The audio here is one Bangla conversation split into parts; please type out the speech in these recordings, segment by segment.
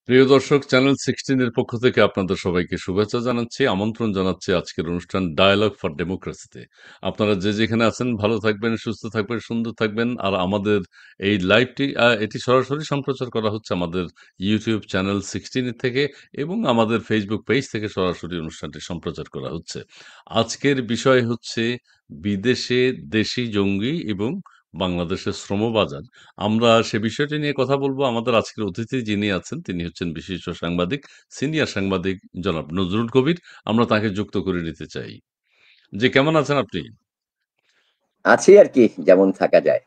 প্রিয় দর্শক, চ্যানেল 16 এর পক্ষ থেকে আপনাদের সবাইকে শুভেচ্ছা জানাচ্ছি, আমন্ত্রণ জানাচ্ছি আজকের অনুষ্ঠান ডায়ালগ ফর ডেমোক্রেসিতে। আপনারা যে যেখানে আছেন ভালো থাকবেন, সুস্থ থাকবেন, সুন্দর থাকবেন। আর আমাদের এই লাইভটি এটি সরাসরি সম্প্রচার করা হচ্ছে আমাদের ইউটিউব চ্যানেল 16 থেকে, এবং আমাদের ফেসবুক পেজ থেকে সরাসরি অনুষ্ঠানটি সম্প্রচার করা হচ্ছে। আজকের বিষয় হচ্ছে বিদেশে দেশি জঙ্গি এবং বাংলাদেশের শ্রমবাজার। আমরা সে বিষয়টি নিয়ে কথা বলবো। আমাদের আজকের অতিথি যিনি আছেন তিনি হচ্ছেন বিশিষ্ট সাংবাদিক, সিনিয়র সাংবাদিক জনাব নজরুল কবির। আমরা তাকে যুক্ত করে নিতে চাই। জি, কেমন আছেন আপনি? আছি আর কি, যেমন থাকা যায়।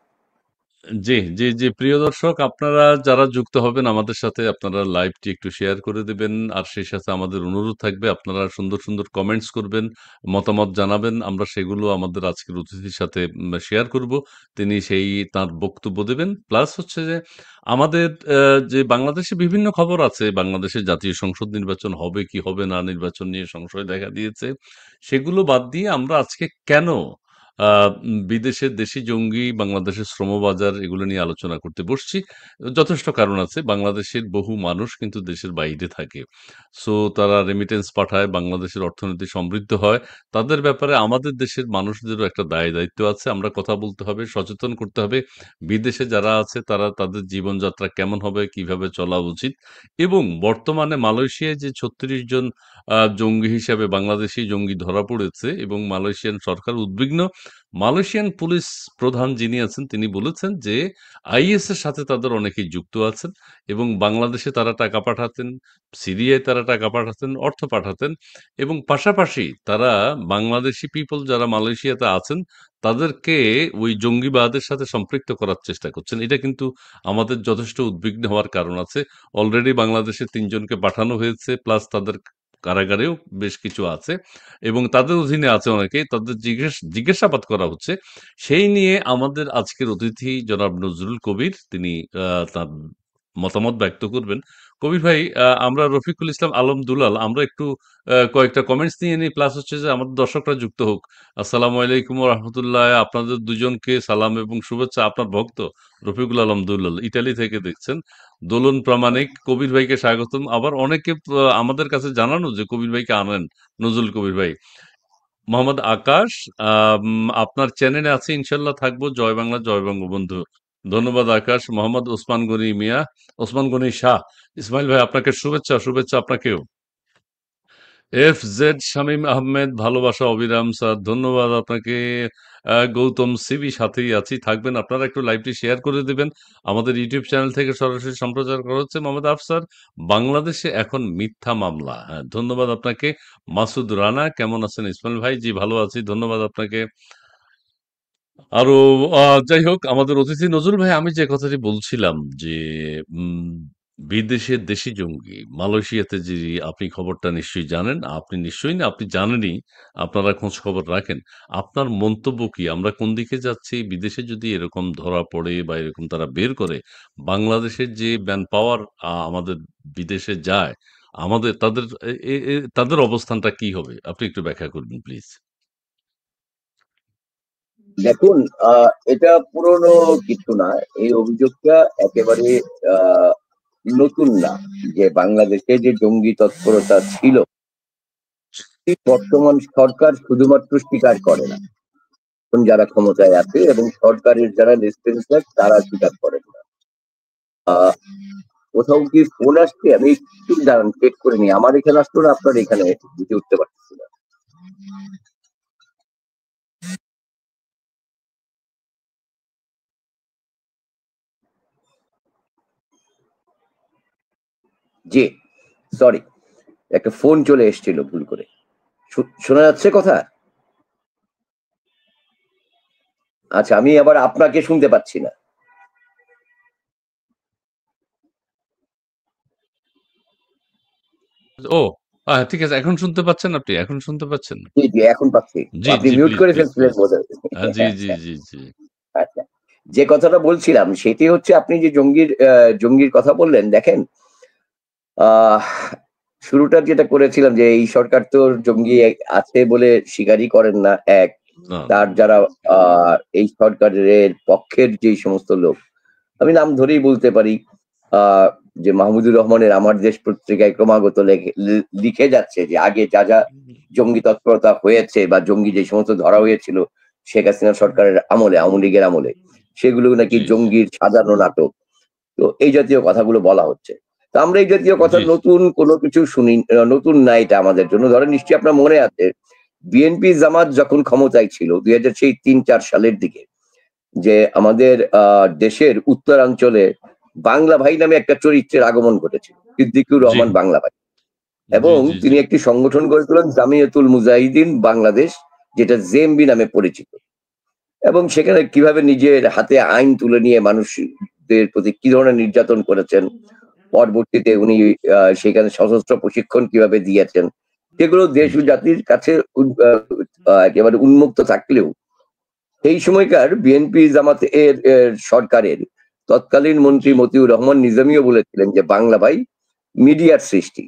জি, জি, জি। প্রিয় দর্শক, আপনারা যারা যুক্ত হবেন আমাদের সাথে, আপনারা লাইভটি একটু শেয়ার করে দিবেন। আর সেই সাথে আমাদের অনুরোধ থাকবে আপনারা সুন্দর, সুন্দর কমেন্টস করবেন, মতামত জানাবেন। আমরা সেগুলো আমাদের আজকের অতিথির সাথে শেয়ার করব। তিনি তার বক্তব্য দেবেন। প্লাস হচ্ছে যে আমাদের যে বাংলাদেশে বিভিন্ন খবর আছে, বাংলাদেশে জাতীয় সংসদ নির্বাচন হবে কি হবে না, নির্বাচন নিয়ে সংশয় দেখা দিয়েছে। সেগুলো বাদ দিয়ে আমরা আজকে কেন বিদেশের দেশি জঙ্গি, বাংলাদেশের শ্রমবাজার এগুলো নিয়ে আলোচনা করতে বসছি। যথেষ্ট কারণ আছে। বাংলাদেশের বহু মানুষ কিন্তু দেশের বাইরে থাকে। সো তারা রেমিটেন্স পাঠায়, বাংলাদেশের অর্থনীতি সমৃদ্ধ হয়। তাদের ব্যাপারে আমাদের দেশের মানুষদেরও একটা দায়-দায়িত্ব আছে। আমরা কথা বলতে হবে, সচেতন করতে হবে। বিদেশে যারা আছে তারা তাদের জীবনযাত্রা কেমন হবে, কিভাবে চলা উচিত, এবং বর্তমানে মালয়েশিয়ায় যে ৩৬ জন জঙ্গি হিসাবে বাংলাদেশী জঙ্গি ধরা পড়েছে এবং মালয়েশিয়ান সরকার উদ্বিগ্ন। মালয়েশিয়ান পুলিশ প্রধান যিনি আছেন তিনি বলেছেন যে আইএস এর সাথে তাদের অনেকেই যুক্ত আছেন এবং বাংলাদেশে তারা টাকা পাঠাতেন, সিরিয়ায় তারা টাকা পাঠাতেন, অর্থ পাঠাতেন, এবং পাশাপাশি তারা বাংলাদেশি পিপল যারা মালয়েশিয়াতে আছেন তাদেরকে ওই জঙ্গিবাদের সাথে সম্পৃক্ত করার চেষ্টা করছেন। এটা কিন্তু আমাদের যথেষ্ট উদ্বিগ্ন হওয়ার কারণ আছে। অলরেডি বাংলাদেশে ৩ জনকে পাঠানো হয়েছে, প্লাস তাদের কারাগারেও বেশ কিছু আছে এবং তাদের অধীনে আছে অনেকেই। তাদের জিজ্ঞাসাবাদ করা হচ্ছে। সেই নিয়ে আমাদের আজকের অতিথি জনাব নজরুল কবির, তিনি তার মতামত ব্যক্ত করবেন। কবির ভাই, আমরা রফিকুল ইসলাম আলম দুলাল, আমরা একটু কয়েকটা কমেন্টস নিয়ে নিই, প্লাস হচ্ছে যে আমাদের দর্শকরা যুক্ত হোক। আসসালামু আলাইকুম ওয়া রাহমাতুল্লাহ। আপনাদের দুজনকে সালাম এবং শুভেচ্ছা। আপনার ভক্ত রফিকুল আলম দুলাল, ইতালি থেকে দেখছেন। দোলন প্রামাণিক, কবির ভাইকে স্বাগতম। আবার অনেকে আমাদের কাছে জানানো যে কবির ভাইকে আনেন, নজরুল কবির ভাই। মোহাম্মদ আকাশ, আপনার চ্যানেলে আছে, ইনশাল্লাহ থাকবো। জয় বাংলা, জয় বঙ্গবন্ধু। ধন্যবাদ আকাশ। মোহাম্মদ ওসমান গনি মিয়া, ওসমান গনি শাহ। ইসমাইল ভাই, আপনাকে শুভেচ্ছা, শুভেচ্ছা আপনাকেও। জেড শামীম আহমেদ, ভালোবাসা অবিরাম স্যার, ধন্যবাদ আপনাকে। গৌতম সিবি, সাথেই আছি, থাকবেন। আপনারা একটু লাইভটি শেয়ার করে দিবেন। আমাদের ইউটিউব চ্যানেল থেকে সরাসরি সম্প্রচার করা হচ্ছে। মোহাম্মদ আফসার, বাংলাদেশে এখন মিথ্যা মামলা। হ্যাঁ, ধন্যবাদ আপনাকে। মাসুদ রানা, কেমন আছেন ইসমাইল ভাই? জি, ভালো আছি, ধন্যবাদ আপনাকে। আরো যাই হোক, আমাদের অতিথি নজরুল ভাই, আমি যে কথাটি বলছিলাম যে বিদেশের দেশি জঙ্গি মালয়েশিয়াতে, যে আপনি খবরটা নিশ্চয়ই জানেন, আপনি নিশ্চয়ই না, আপনি জানেনই, আপনারা খোঁজ খবর রাখেন। আপনার মন্তব্য কি? আমরা কোন দিকে যাচ্ছি? বিদেশে যদি এরকম ধরা পড়ে বা এরকম তারা বের করে, বাংলাদেশের যে ম্যান পাওয়ার আমাদের বিদেশে যায়, আমাদের তাদের তাদের অবস্থানটা কি হবে? আপনি একটু ব্যাখ্যা করবেন প্লিজ। দেখুন, এটা পুরনো কিছু না। এই অভিযোগটা একেবারে আহ, নতুন না। যে বাংলাদেশে যে জঙ্গি তৎপরতা ছিল, বর্তমান সরকার শুধুমাত্র স্বীকার করে না। এখন যারা ক্ষমতায় আছে এবং সরকারের যারা রেসপন্সিবল তারা স্বীকার করেন না। আহ, কোথাও কি ফোন আসছে? আমি একটু দাঁড়ান, চেক করে নি। আমার এখানে আসলো না, আপনার এখানে বুঝে উঠতে পারতেছি না। জি, সরি, একটা ফোন চলে এসেছিল ভুল করে। শোনা যাচ্ছে কথা? আচ্ছা, আমি আবার আপনাকে শুনতে পাচ্ছি না। ও, ঠিক আছে। এখন শুনতে পাচ্ছেন আপনি? এখন শুনতে পাচ্ছেন? জি, জি, এখন পাচ্ছি। জি, আপনি জি, মিউট প্লিজ, করে প্লিজ, ফেলছিলেন প্লিজ। বোধহয়। জি, জি, আচ্ছা, জি, জি। আচ্ছা। যে কথাটা বলছিলাম সেটি হচ্ছে, আপনি যে জঙ্গির কথা বললেন, দেখেন, আহ শুরুটা যেটা করেছিলাম যে এই সরকার তো জঙ্গি আছে বলে স্বীকারই করেন না। এক, না, তার যারা এই সরকারের পক্ষের যে সমস্ত লোক, আমি নাম ধরেই বলতে পারি, যে মাহমুদুর রহমানের আমার দেশ পত্রিকায় ক্রমাগত লিখে যাচ্ছে যে আগে যা যা জঙ্গি তৎপরতা হয়েছে বা জঙ্গি যে সমস্ত ধরা হয়েছিল শেখ হাসিনা সরকারের আমলে, আওয়ামী লীগের আমলে, সেগুলো নাকি জি, জি, জঙ্গির সাজানো নাটক। তো এই জাতীয় কথাগুলো বলা হচ্ছে। তো আমরা এই জাতীয় কথা জি, নতুন কোনো কিছু শুনি, নতুন না এটা আমাদের জন্য। ধরেন নিশ্চয়ই আপনার মনে আছে বিএনপি জামাত যখন ক্ষমতায় ছিল ৩-৪ সালের দিকে, যে আমাদের দেশের উত্তরাঞ্চলে বাংলা ভাই নামে একটা চরিত্রের আগমন ঘটেছিল। সিদ্দিকুর জি, রহমান বাংলা ভাই। জি, এবং জি, জি, তিনি একটি সংগঠন গড়ে তোলেন জামিয়াতুল মুজাহিদিন বাংলাদেশ, যেটা জেএমবি নামে পরিচিত। এবং সেখানে কিভাবে নিজের হাতে আইন তুলে নিয়ে মানুষদের প্রতি কি ধরনের নির্যাতন করেছেন, পরবর্তীতে উনি সেখানে সশস্ত্র প্রশিক্ষণ কিভাবে দিয়েছেন, সেগুলো দেশ ও জি, জাতির কাছে একেবারে উন্মুক্ত থাকলেও সেই সময়কার বিএনপি জামাত এর সরকারের তৎকালীন মন্ত্রী জি, মতিউর রহমান নিজামীও বলেছিলেন যে বাংলা ভাই মিডিয়ার সৃষ্টি।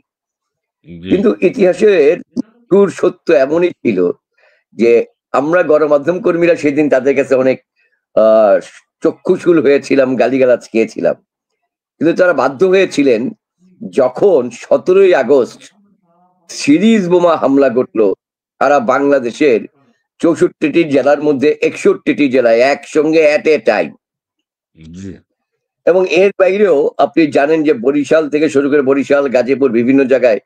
জি, কিন্তু ইতিহাসের ক্রূর সত্য এমনই ছিল যে আমরা গণমাধ্যম কর্মীরা সেদিন তাদের কাছে অনেক আহ চক্ষুশূল হয়েছিলাম, গালিগালাজ খেয়েছিলাম। কিন্তু তারা বাধ্য হয়েছিলেন যখন ১৭ই আগস্ট সিরিজ বোমা হামলা ঘটলো সারা বাংলাদেশের ৬৪টি জেলার মধ্যে ৬১টি জেলায় একসঙ্গে এট এ টাইম। জি, এবং এর বাইরেও আপনি জানেন যে বরিশাল থেকে শুরু করে বরিশাল, গাজীপুর বিভিন্ন জায়গায়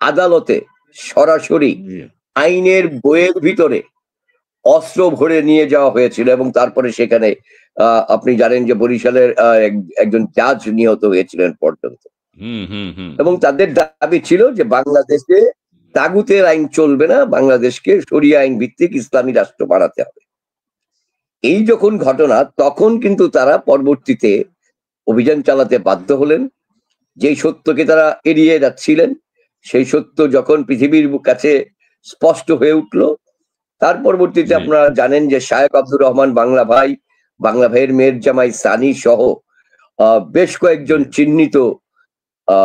আদালতে সরাসরি জি, আইনের বইয়ের ভিতরে অস্ত্র ভরে নিয়ে যাওয়া হয়েছিল এবং তারপরে সেখানে আপনি জানেন যে বরিশালের একজন জাজ নিহত হয়েছিলেন পর্যন্ত। হুম, হুম, হুম, এবং তাদের দাবি ছিল যে বাংলাদেশে তাগুতের আইন চলবে না, বাংলাদেশকে শরিয়া আইন ভিত্তিক ইসলামী রাষ্ট্র বানাতে হবে। এই যখন ঘটনা তখন কিন্তু তারা পরবর্তীতে অভিযান চালাতে বাধ্য হলেন। যেই সত্যকে তারা এড়িয়ে যাচ্ছিলেন, সেই সত্য যখন পৃথিবীর কাছে স্পষ্ট হয়ে উঠল, তার পরবর্তীতে জি, আপনারা জানেন যে শায়েখ আব্দুর রহমান বাংলা ভাই, বাংলা ভাইয়ের মেয়ের জামাই সানি সহ বেশ জি, কয়েকজন চিহ্নিত আ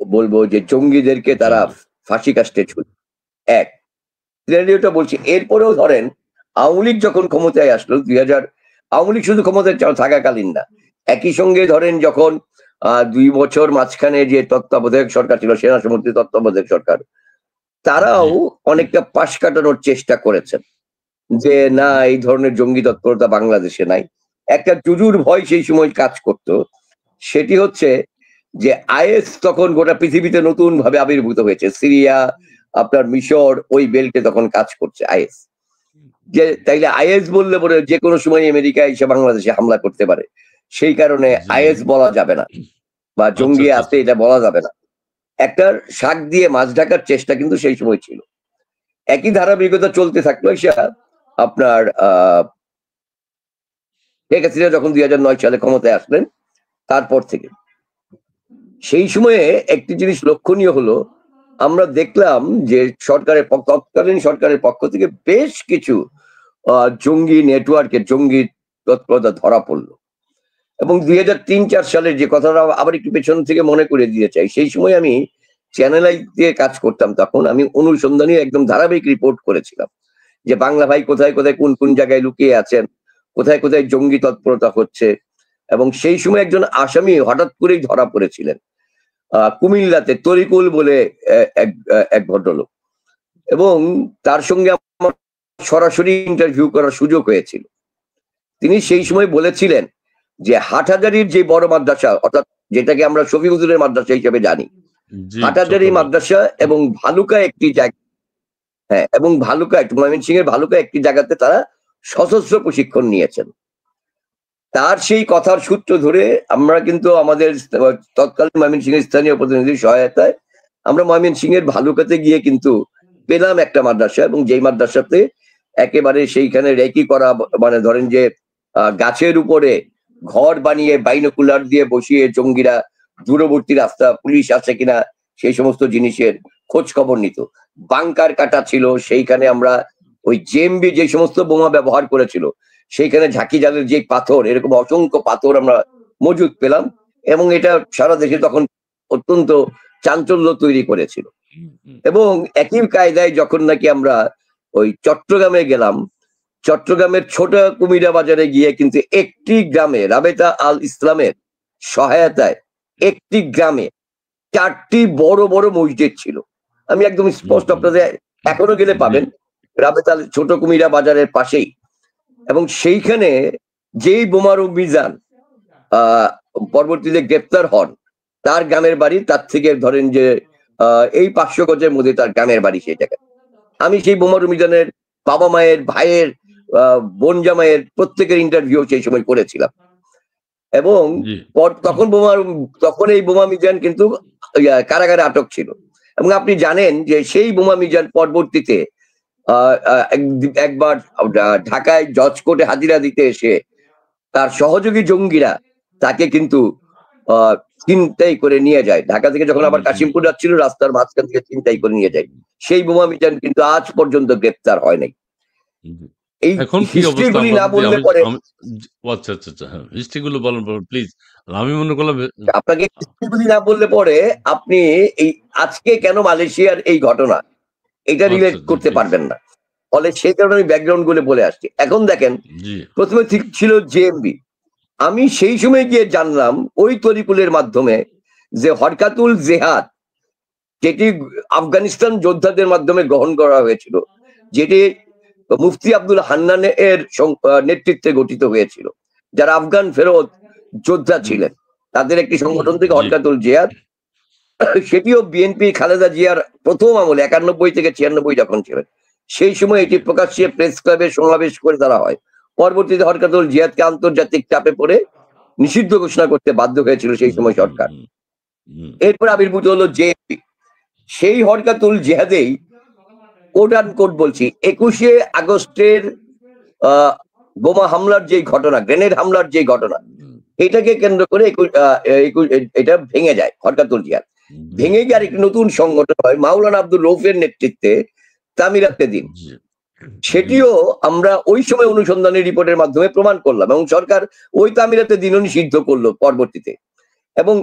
বলবো যে জঙ্গিদেরকে জি, তারা ফাঁসি কাস্টে ঝুল এক। সিনারিওটা বলছি। এরপরেও ধরেন আওয়ামী লীগ যখন ক্ষমতায় আসলো ২০০০, আওয়ামী লীগ শুধু ক্ষমতায় থাকাকালীন না। একই সঙ্গে ধরেন যখন ২ বছর মাঝখানে যে তত্ত্বাবধায়ক সরকার ছিল, সেনা সমর্থিত তত্ত্বাবধায়ক সরকার, জি, তারাও অনেকটা পাশ কাটানোর চেষ্টা করেছেন। যে না এই ধরনের জঙ্গি তৎপরতা বাংলাদেশে নাই। একটা জুজুর ভয় সেই সময় কাজ করত। সেটি হচ্ছে যে আইএস তখন গোটা পৃথিবীতে নতুনভাবে আবির্ভূত হয়েছে। সিরিয়া, আপনার মিশর ওই বেল্টে তখন কাজ করছে আইএস। যে তাইলে আইএস বললে পরে যেকোনো সময় আমেরিকা এসে বাংলাদেশে হামলা করতে পারে। সেই কারণে জি, আইএস বলা যাবে না বা আচ্ছা, জঙ্গি আচ্ছা, আছে আচ্ছা, এটা বলা যাবে না। একটা শাক দিয়ে মাছ ঢাকার চেষ্টা কিন্তু সেই সময় ছিল। একই ধারাবাহিকতা চলতে থাকলো আপনার শেখ হাসিনা যখন ২০০৯ সালে ক্ষমতায় আসলেন তারপর থেকে। সেই সময়ে একটি জিনিস লক্ষণীয় হলো, আমরা দেখলাম যে তৎকালীন সরকারের পক্ষ থেকে বেশ কিছু জঙ্গি নেটওয়ার্কে জঙ্গি তৎপরতা ধরা পড়ল। এবং ২০০৩-৪ সালের যে কথাটা আবার একটু পেছন থেকে মনে করে দিতে চাই। সেই সময় আমি চ্যানেল আই দিয়ে কাজ করতাম তখন। আমি অনুসন্ধানী একদম ধারাবাহিক রিপোর্ট করেছিলাম। যে বাংলা ভাই কোথায়, কোথায় কোন জায়গায় লুকিয়ে আছেন, কোথায়, কোথায় জঙ্গি তৎপরতা হচ্ছে। এবং সেই সময় একজন আসামি হঠাৎ করেই ধরা পড়েছিলেন। কুমিল্লাতে তরিকুল বলে এক ভদ্রলোক। এবং তার সঙ্গে আমার সরাসরি ইন্টারভিউ করার সুযোগ হয়েছিল। তিনি সেই জি, সময় বলেছিলেন যে হাটহাজারীর যে বড় মাদ্রাসা, অর্থাৎ যেটাকে আমরা শফি হুজুরের মাদ্রাসা হিসেবে জানি। জি, হাটহাজারী চট্টগ্রাম। মাদ্রাসা এবং ভালুকা একটি জায়গা, হ্যাঁ, এবং ভালুকা ময়মনসিংহের ভালুকা একটি জায়গাতে তারা সশস্ত্র প্রশিক্ষণ নিয়েছেন। তার সেই কথার সূত্র ধরে আমরা কিন্তু আমাদের তৎকালীন ময়মনসিংহের স্থানীয় প্রতিনিধির সহায়তায় আমরা ময়মনসিংহের ভালুকাতে গিয়ে কিন্তু পেলাম একটা মাদ্রাসা, এবং যেই মাদ্রাসাতে একেবারে সেইখানে রেকি করা, মানে ধরেন যে গাছের উপরে ঘর বানিয়ে বাইনোকুলার দিয়ে বসিয়ে জঙ্গিরা দূরবর্তী রাস্তা, পুলিশ আছে কিনা সেই সমস্ত জিনিসের খোঁজ খবর নিত। বাংকার কাটা ছিল সেইখানে। আমরা ওই জেএমবি যে সমস্ত বোমা ব্যবহার করেছিল সেইখানে ঝাঁকি জালের যে পাথর, এরকম অসংখ্য পাথর আমরা মজুদ পেলাম। এবং এটা সারা দেশে তখন অত্যন্ত চাঞ্চল্য তৈরি করেছিল। এবং একই কায়দায় যখন নাকি আমরা ওই চট্টগ্রামে গেলাম, চট্টগ্রামের ছোট কুমিরা বাজারে গিয়ে কিন্তু একটি গ্রামে রাবেতা আল ইসলামের সহায়তায় একটি গ্রামে 4টি বড় বড় মসজিদ ছিল। আমি একদম স্পষ্ট আপনাদের এখনো গেলে পাবেন, রাবেতাল ছোট কুমিরা বাজারের পাশেই। এবং সেইখানে যেই বোমার অভিযান পরবর্তীতে গ্রেপ্তার হন, তার গ্রামের বাড়ি তার থেকে ধরেন যে এই 500 গজের মধ্যে তার গ্রামের বাড়ি সেই জায়গায়। আমি সেই বোমার অভিযানের বাবা মায়ের, ভাইয়ের, বোন জামাইয়ের প্রত্যেকের ইন্টারভিউ সেই সময় করেছিলাম। এবং তখন এই বোমা মিজান কিন্তু কারাগারে আটক ছিল। এবং আপনি জানেন যে সেই বোমা মিজান পরবর্তীতে একবার ঢাকায় জজ কোর্টে হাজিরা দিতে এসে তার সহযোগী জঙ্গিরা তাকে কিন্তু ছিনতাই করে নিয়ে যায়। ঢাকা থেকে যখন আবার কাশিমপুর যাচ্ছিল, রাস্তার মাঝখান থেকে ছিনতাই করে নিয়ে যায়। সেই বোমা মিজান কিন্তু আজ পর্যন্ত গ্রেপ্তার হয় নাই। এই এখন কি অবস্থা হিস্ট্রিগুলি না বললে পরে আচ্ছা আচ্ছা আচ্ছা, হ্যাঁ, হিস্ট্রিগুলো বলেন প্লিজ। আমি মনে করলাম আপনাকে হিস্ট্রিগুলি না বললে পরে আপনি এই আজকে কেন মালয়েশিয়ার এই ঘটনা এটা রিলেট করতে পারবেন না। ফলে সেই কারণে আমি ব্যাকগ্রাউন্ড গুলো বলে আসছি। এখন দেখেন, প্রথমে ঠিক ছিল জেএমবি। আমি সেই সময় গিয়ে জানলাম ওই তরিকুলের মাধ্যমে যে হরকাতুল জেহাদ, যেটি আফগানিস্তান যোদ্ধাদের মাধ্যমে গ্রহণ করা হয়েছিল, যেটি মুফতি আব্দুল হান্নানের নেতৃত্বে গঠিত হয়েছিল, যারা আফগান ফেরত যোদ্ধা ছিলেন, তাদের একটি সংগঠন থেকে হরকাতুল জেহাদ। সেটিও বিএনপি খালেদা জিয়ার প্রথম আমলে 91 থেকে 96 যখন ছিলেন, সেই সময় এটি প্রকাশ্যে প্রেস ক্লাবে সমাবেশ করে ধরা হয়। পরবর্তীতে হরকাতুল জিহাদকে আন্তর্জাতিক চাপে পড়ে নিষিদ্ধ ঘোষণা করতে বাধ্য হয়েছিল সেই সময় সরকার। এরপর আবির্ভূত হলো জেএমপি। সেই হরকাতুল জিহাদেই কোট অ্যান্ড কোট বলছি, 21শে আগস্টের বোমা হামলার যে ঘটনা, গ্রেনেড হামলার যে ঘটনা, এটাকে কেন্দ্র করে এটা ভেঙে যায় হরকাতুল জিহাদ। ভেঙে গিয়ে আরেকটি নতুন সংগঠন হয় মাওলানা আব্দুল রৌফের নেতৃত্বে তামিরাতে দিন। সেটিও আমরা ওই সময় অনুসন্ধানী রিপোর্টের মাধ্যমে প্রমাণ করলাম এবং সরকার ওই তামিরাতে দিনও নিষিদ্ধ করলো পরবর্তীতে। এবং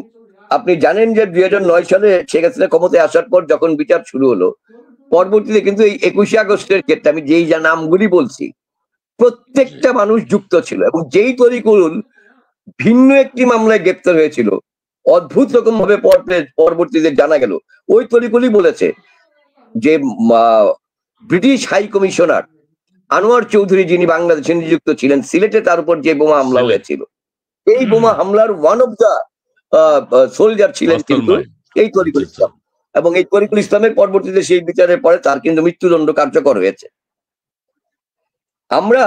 আপনি জানেন যে 2009 সালে শেখ হাসিনা ক্ষমতায় আসার পর যখন বিচার শুরু হলো, পরবর্তীতে কিন্তু এই 21শে আগস্টের ক্ষেত্রে আমি যেই নামগুলি বলছি, প্রত্যেকটা মানুষ যুক্ত ছিল। এবং যেই তরিকুল ভিন্ন একটি মামলায় গ্রেপ্তার হয়েছিল, অদ্ভুত রকম ভাবে পরবর্তীতে জানা গেল ওই তরিকুলই বলেছে যে British high commissioner Anwar Chowdhury, যিনি বাংলাদেশে নিযুক্ত ছিলেন সিলেটে, তার উপর যে বোমা হামলা হয়েছিল, এই বোমা হামলার ওয়ান অফ দা সোলজার ছিলেন কিন্তু এই তরিকুল ইসলাম। এবং এই তরিকুল ইসলামের পরবর্তীতে সেই বিচারের পরে তার কিন্তু মৃত্যুদণ্ড কার্যকর হয়েছে। আমরা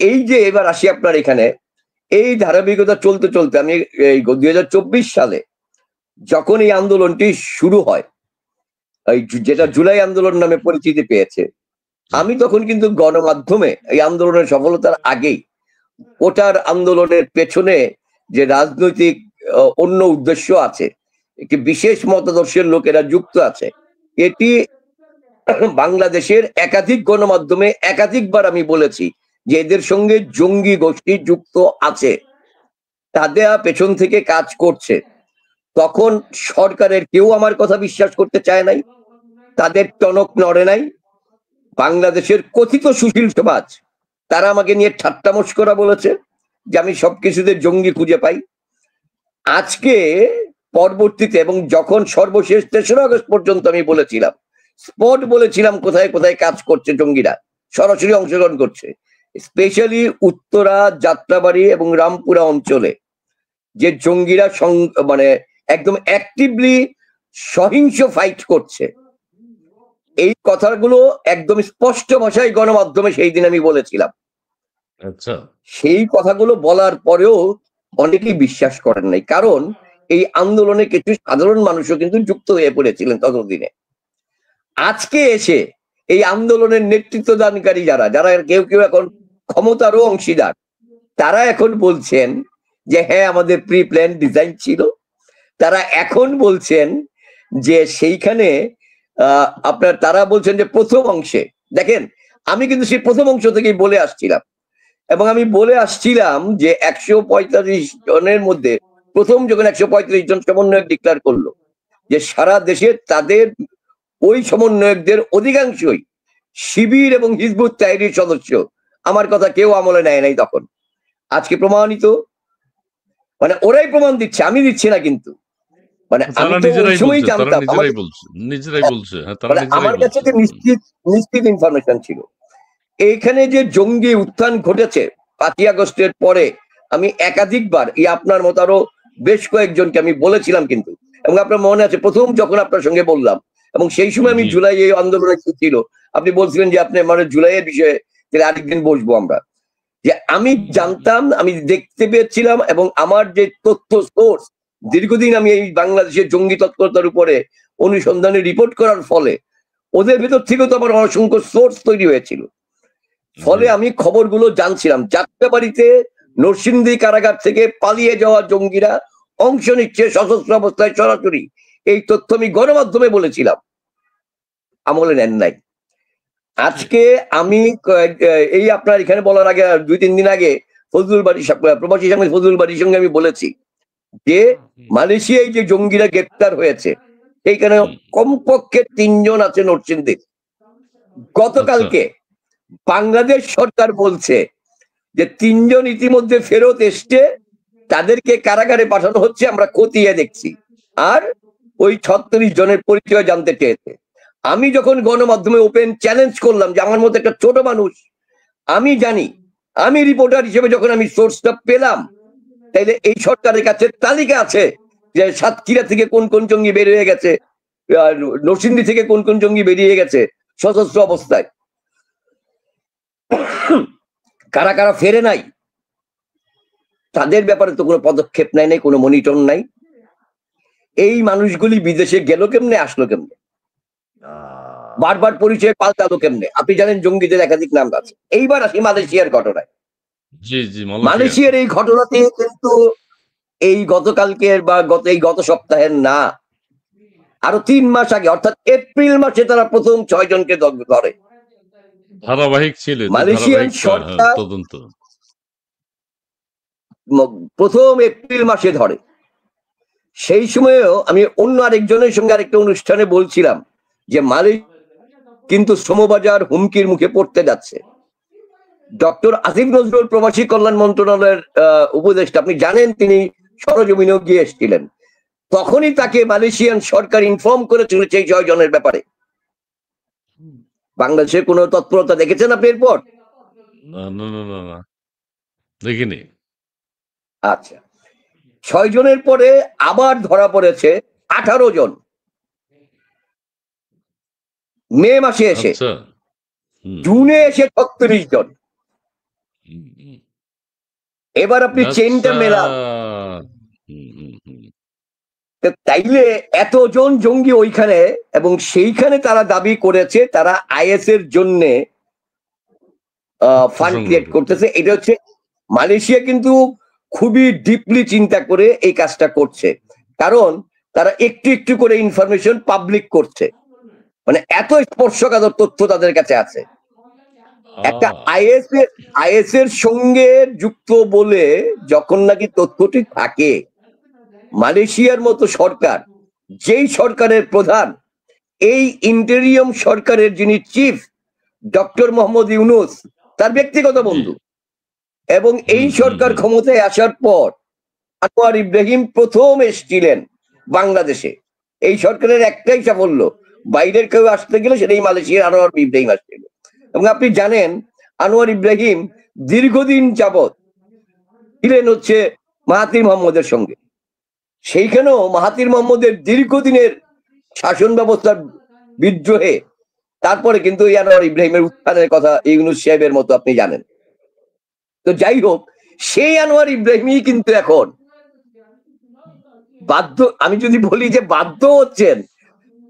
এই যে এবার আসি আপনার এখানে, এই ধারাবাহিকতা চলতে চলতে আমি এই 2024 সালে যখন এই আন্দোলনটি শুরু হয়, যেটা জুলাই আন্দোলন নামে পরিচিতি পেয়েছে, আমি তখন কিন্তু গণমাধ্যমে এই আন্দোলনের সফলতার আগেই ওটার আন্দোলনের পেছনে যে রাজনৈতিক অন্য উদ্দেশ্য আছে, একটি বিশেষ মতাদর্শের লোকেরা যুক্ত আছে, এটি বাংলাদেশের একাধিক গণমাধ্যমে একাধিকবার আমি বলেছি যে এদের সঙ্গে জঙ্গি গোষ্ঠী যুক্ত আছে, তাদের পেছন থেকে কাজ করছে। তখন সরকারের কেউ আমার কথা বিশ্বাস করতে চায় নাই, তাদের টনক নড়ে নাই। বাংলাদেশের কথিত সুশীল সমাজ তারা আমাকে নিয়ে ঠাট্টা মস্করা বলেছে যে আমি সবকিছুতে জঙ্গি খুঁজে পাই। আজকে পরবর্তীতে এবং যখন সর্বশেষ 3রা আগস্ট পর্যন্ত আমি বলেছিলাম, স্পট বলেছিলাম কোথায় কোথায় কাজ করছে জঙ্গিরা, সরাসরি অংশগ্রহণ করছে, স্পেশালি উত্তরা, যাত্রাবাড়ি এবং রামপুরা অঞ্চলে যে জঙ্গিরা মানে একদম অ্যাক্টিভলি সহিংস ফাইট করছে, এই কথাগুলো একদম স্পষ্ট ভাষায় গণমাধ্যমে সেই দিন আমি বলেছিলাম। আচ্ছা, সেই কথাগুলো বলার পরেও অনেকেই বিশ্বাস করেন নাই, কারণ এই আন্দোলনে কিছু সাধারণ মানুষও কিন্তু যুক্ত হয়ে পড়েছিলেন ততদিনে। আজকে এসে এই আন্দোলনের নেতৃত্ব দানকারী যারা যারা কেউ কেউ এখন ক্ষমতারও অংশীদার, তারা এখন বলছেন যে হ্যাঁ আমাদের প্রি প্ল্যান ডিজাইন ছিল। তারা এখন বলছেন যে সেইখানে তারা বলছেন যে প্রথম অংশে দেখেন, আমি কিন্তু সেই প্রথম অংশ থেকেই বলে আসছিলাম এবং আমি বলে আসছিলাম যে 145 জনের মধ্যে প্রথম যখন 135 জন সমন্বয়ক ডিক্লেয়ার করলো, যে সারা দেশে তাদের ওই সমন্বয়কদের অধিকাংশই শিবির এবং হিজবুত তাহরীর সদস্য। আমার কথা কেউ আমলে নেয় নাই তখন। আজকে প্রমাণিত, মানে ওরাই প্রমাণ দিচ্ছে, আমি দিচ্ছি না। কিন্তু মানে আমি তারা তো ওই নিজেরাই সময় বলছে, তারা জানতাম নিজেরাই বলছে, নিজেরাই বলছে। হ্যাঁ, তারা মানে নিজেরাই আমার কাছে বলছে। যে নিশ্চিত নিশ্চিত ইনফরমেশন ছিল। এইখানে যে জঙ্গি উত্থান ঘটেছে 5ই আগস্টের পরে, আমি একাধিকবার আপনার মতো আরো বেশ কয়েকজনকে আমি বলেছিলাম কিন্তু, এবং আপনার মনে আছে প্রথম যখন আপনার সঙ্গে বললাম, এবং সেই সময় আমি জি, জুলাই এই আন্দোলনে কি ছিল, আপনি বলছিলেন যে আপনি মানে জুলাইয়ের বিষয়ে তাহলে আরেকদিন বসবো আমরা। যে আমি জানতাম, আমি দেখতে পেয়েছিলাম, এবং আমার যে তথ্য সোর্স, দীর্ঘদিন আমি এই বাংলাদেশের জঙ্গি তৎপরতার উপরে অনুসন্ধানে রিপোর্ট করার ফলে ওদের ভেতর থেকেও তো আমার অসংখ্য সোর্স তৈরি হয়েছিল। জি। ফলে আমি খবরগুলো জানছিলাম। যাত্রাবাড়িতে নরসিংদী কারাগার থেকে পালিয়ে যাওয়া জঙ্গিরা অংশ নিচ্ছে সশস্ত্র অবস্থায় সরাসরি, এই তথ্য আমি গণমাধ্যমে বলেছিলাম, আমলে নেন নাই। আজকে আমি এই আপনার এখানে বলার আগে 2-3 দিন আগে ফজলুল বাড়ি প্রবাসী সাংবাদিক ফজলুল বাড়ির সঙ্গে আমি বলেছি যে মালয়েশিয়ায় যে জঙ্গিরা গ্রেপ্তার হয়েছে সেইখানে হুম, কমপক্ষে 3 জন আছে নরসিংদীর। আচ্ছা। গতকালকে বাংলাদেশ সরকার বলছে যে 3 জন ইতিমধ্যে ফেরত এসছে, তাদেরকে কারাগারে পাঠানো হচ্ছে, আমরা খতিয়ে দেখছি। আর ওই 36 জনের পরিচয় জানতে চেয়েছে। আমি যখন গণমাধ্যমে ওপেন চ্যালেঞ্জ করলাম যে আমার মতো একটা ছোট মানুষ, আমি জানি, আমি রিপোর্টার হিসেবে যখন আমি সোর্সটা পেলাম, তাইলে এই সরকারের কাছে তালিকা আছে যে সাতক্ষীরা থেকে কোন কোন জঙ্গি বের হয়ে গেছে, আর নরসিংদী থেকে কোন কোন জঙ্গি বেরিয়ে গেছে সশস্ত্র অবস্থায়, কারা কারা ফেরে নাই, তাদের ব্যাপারে তো কোনো পদক্ষেপ নেয় নাই, কোনো মনিটর নাই। এই মানুষগুলি বিদেশে গেল কেমনে, আসলো কেমনে, বারবার পরিচয় পাল্টালো কেমনে? আপনি জানেন জঙ্গিদের একাধিক নাম আছে। এইবার আসি মালয়েশিয়ার ঘটনায়। জি, জি, মালয়েশিয়া। মালয়েশিয়ার এই ঘটনাতে কিন্তু এই গতকালকের বা গত সপ্তাহের না, আরো 3 মাস আগে অর্থাৎ এপ্রিল মাসে তারা প্রথম 6 জনকে ধরে। ধারাবাহিক ছিল এতে, মালয়েশিয়ান ধারাবাহিক সরকার তদন্ত। প্রথম এপ্রিল মাসে ধরে। সেই সময়েও আমি অন্য আরেকজনের সঙ্গে আরেকটা অনুষ্ঠানে বলছিলাম যে মালয়েশিয়া কিন্তু শ্রমবাজার হুমকির মুখে পড়তে যাচ্ছে। ডক্টর আসিফ নজরুল প্রবাসী কল্যাণ মন্ত্রণালয়ের উপদেষ্টা, আপনি জানেন তিনি সরজমিনেও গিয়ে এসেছিলেন। তখনই তাকে মালয়েশিয়ান সরকার ইনফর্ম করেছিল সেই 6 জনের ব্যাপারে। বাংলাদেশের কোনো তৎপরতা দেখেছেন আপনি এরপর? না, না, না, না, না। দেখিনি। আচ্ছা, 6 জনের পরে আবার ধরা পড়েছে 18 জন মে মাসে এসে, আচ্ছা। হুম, জুনে এসে 36 জন। হুম, হুম। এবার আপনি চেনটা আচ্ছা। মেলান। হুম, হুম, হুম। তাইলে এতজন জঙ্গি ওইখানে, এবং সেইখানে তারা দাবি করেছে তারা আইএস এর জন্য অর্থ ফান্ড সংগ্রহ ক্রিয়েট করতে। করতেছে। এটা হচ্ছে মালয়েশিয়া কিন্তু খুবই ডিপলি চিন্তা করে এই কাজটা করছে, কারণ তারা একটু একটু করে ইনফরমেশন পাবলিক করছে, মানে এত স্পর্শকাতর তথ্য তাদের কাছে আছে। একটা আইএস এর সঙ্গে যুক্ত বলে যখন নাকি তথ্যটি থাকে, মালয়েশিয়ার মতো সরকার, যেই সরকারের প্রধান, এই ইন্টেরিয়ম সরকারের যিনি চিফ ডক্টর মোহাম্মদ ইউনুস, তার ব্যক্তিগত জি। বন্ধু, এবং এই হুম, হুম, সরকার হুম। ক্ষমতায় আসার পর আনোয়ার ইব্রাহিম প্রথম এসেছিলেন বাংলাদেশে। এই সরকারের একটাই সাফল্য, বাইরের কেউ আসতে গেলে সেটাই মালয়েশিয়ার আনোয়ার ইব্রাহিম আসছিল। এবং আপনি জানেন আনোয়ার ইব্রাহিম দীর্ঘদিন যাবৎ ছিলেন হচ্ছে মাহাতির মোহাম্মদের সঙ্গে। সেইখানেও মাহাতির মোহাম্মদের দীর্ঘদিনের শাসন ব্যবস্থার বিদ্রোহে তারপরে কিন্তু এই আনোয়ার ইব্রাহিমের উত্থানের কথা ইউনুস সাহেবের মতো আপনি জানেন। তো যাই হোক, সেই আনোয়ার ইব্রাহিমই কিন্তু এখন বাধ্য, আমি যদি বলি যে বাধ্য হচ্ছেন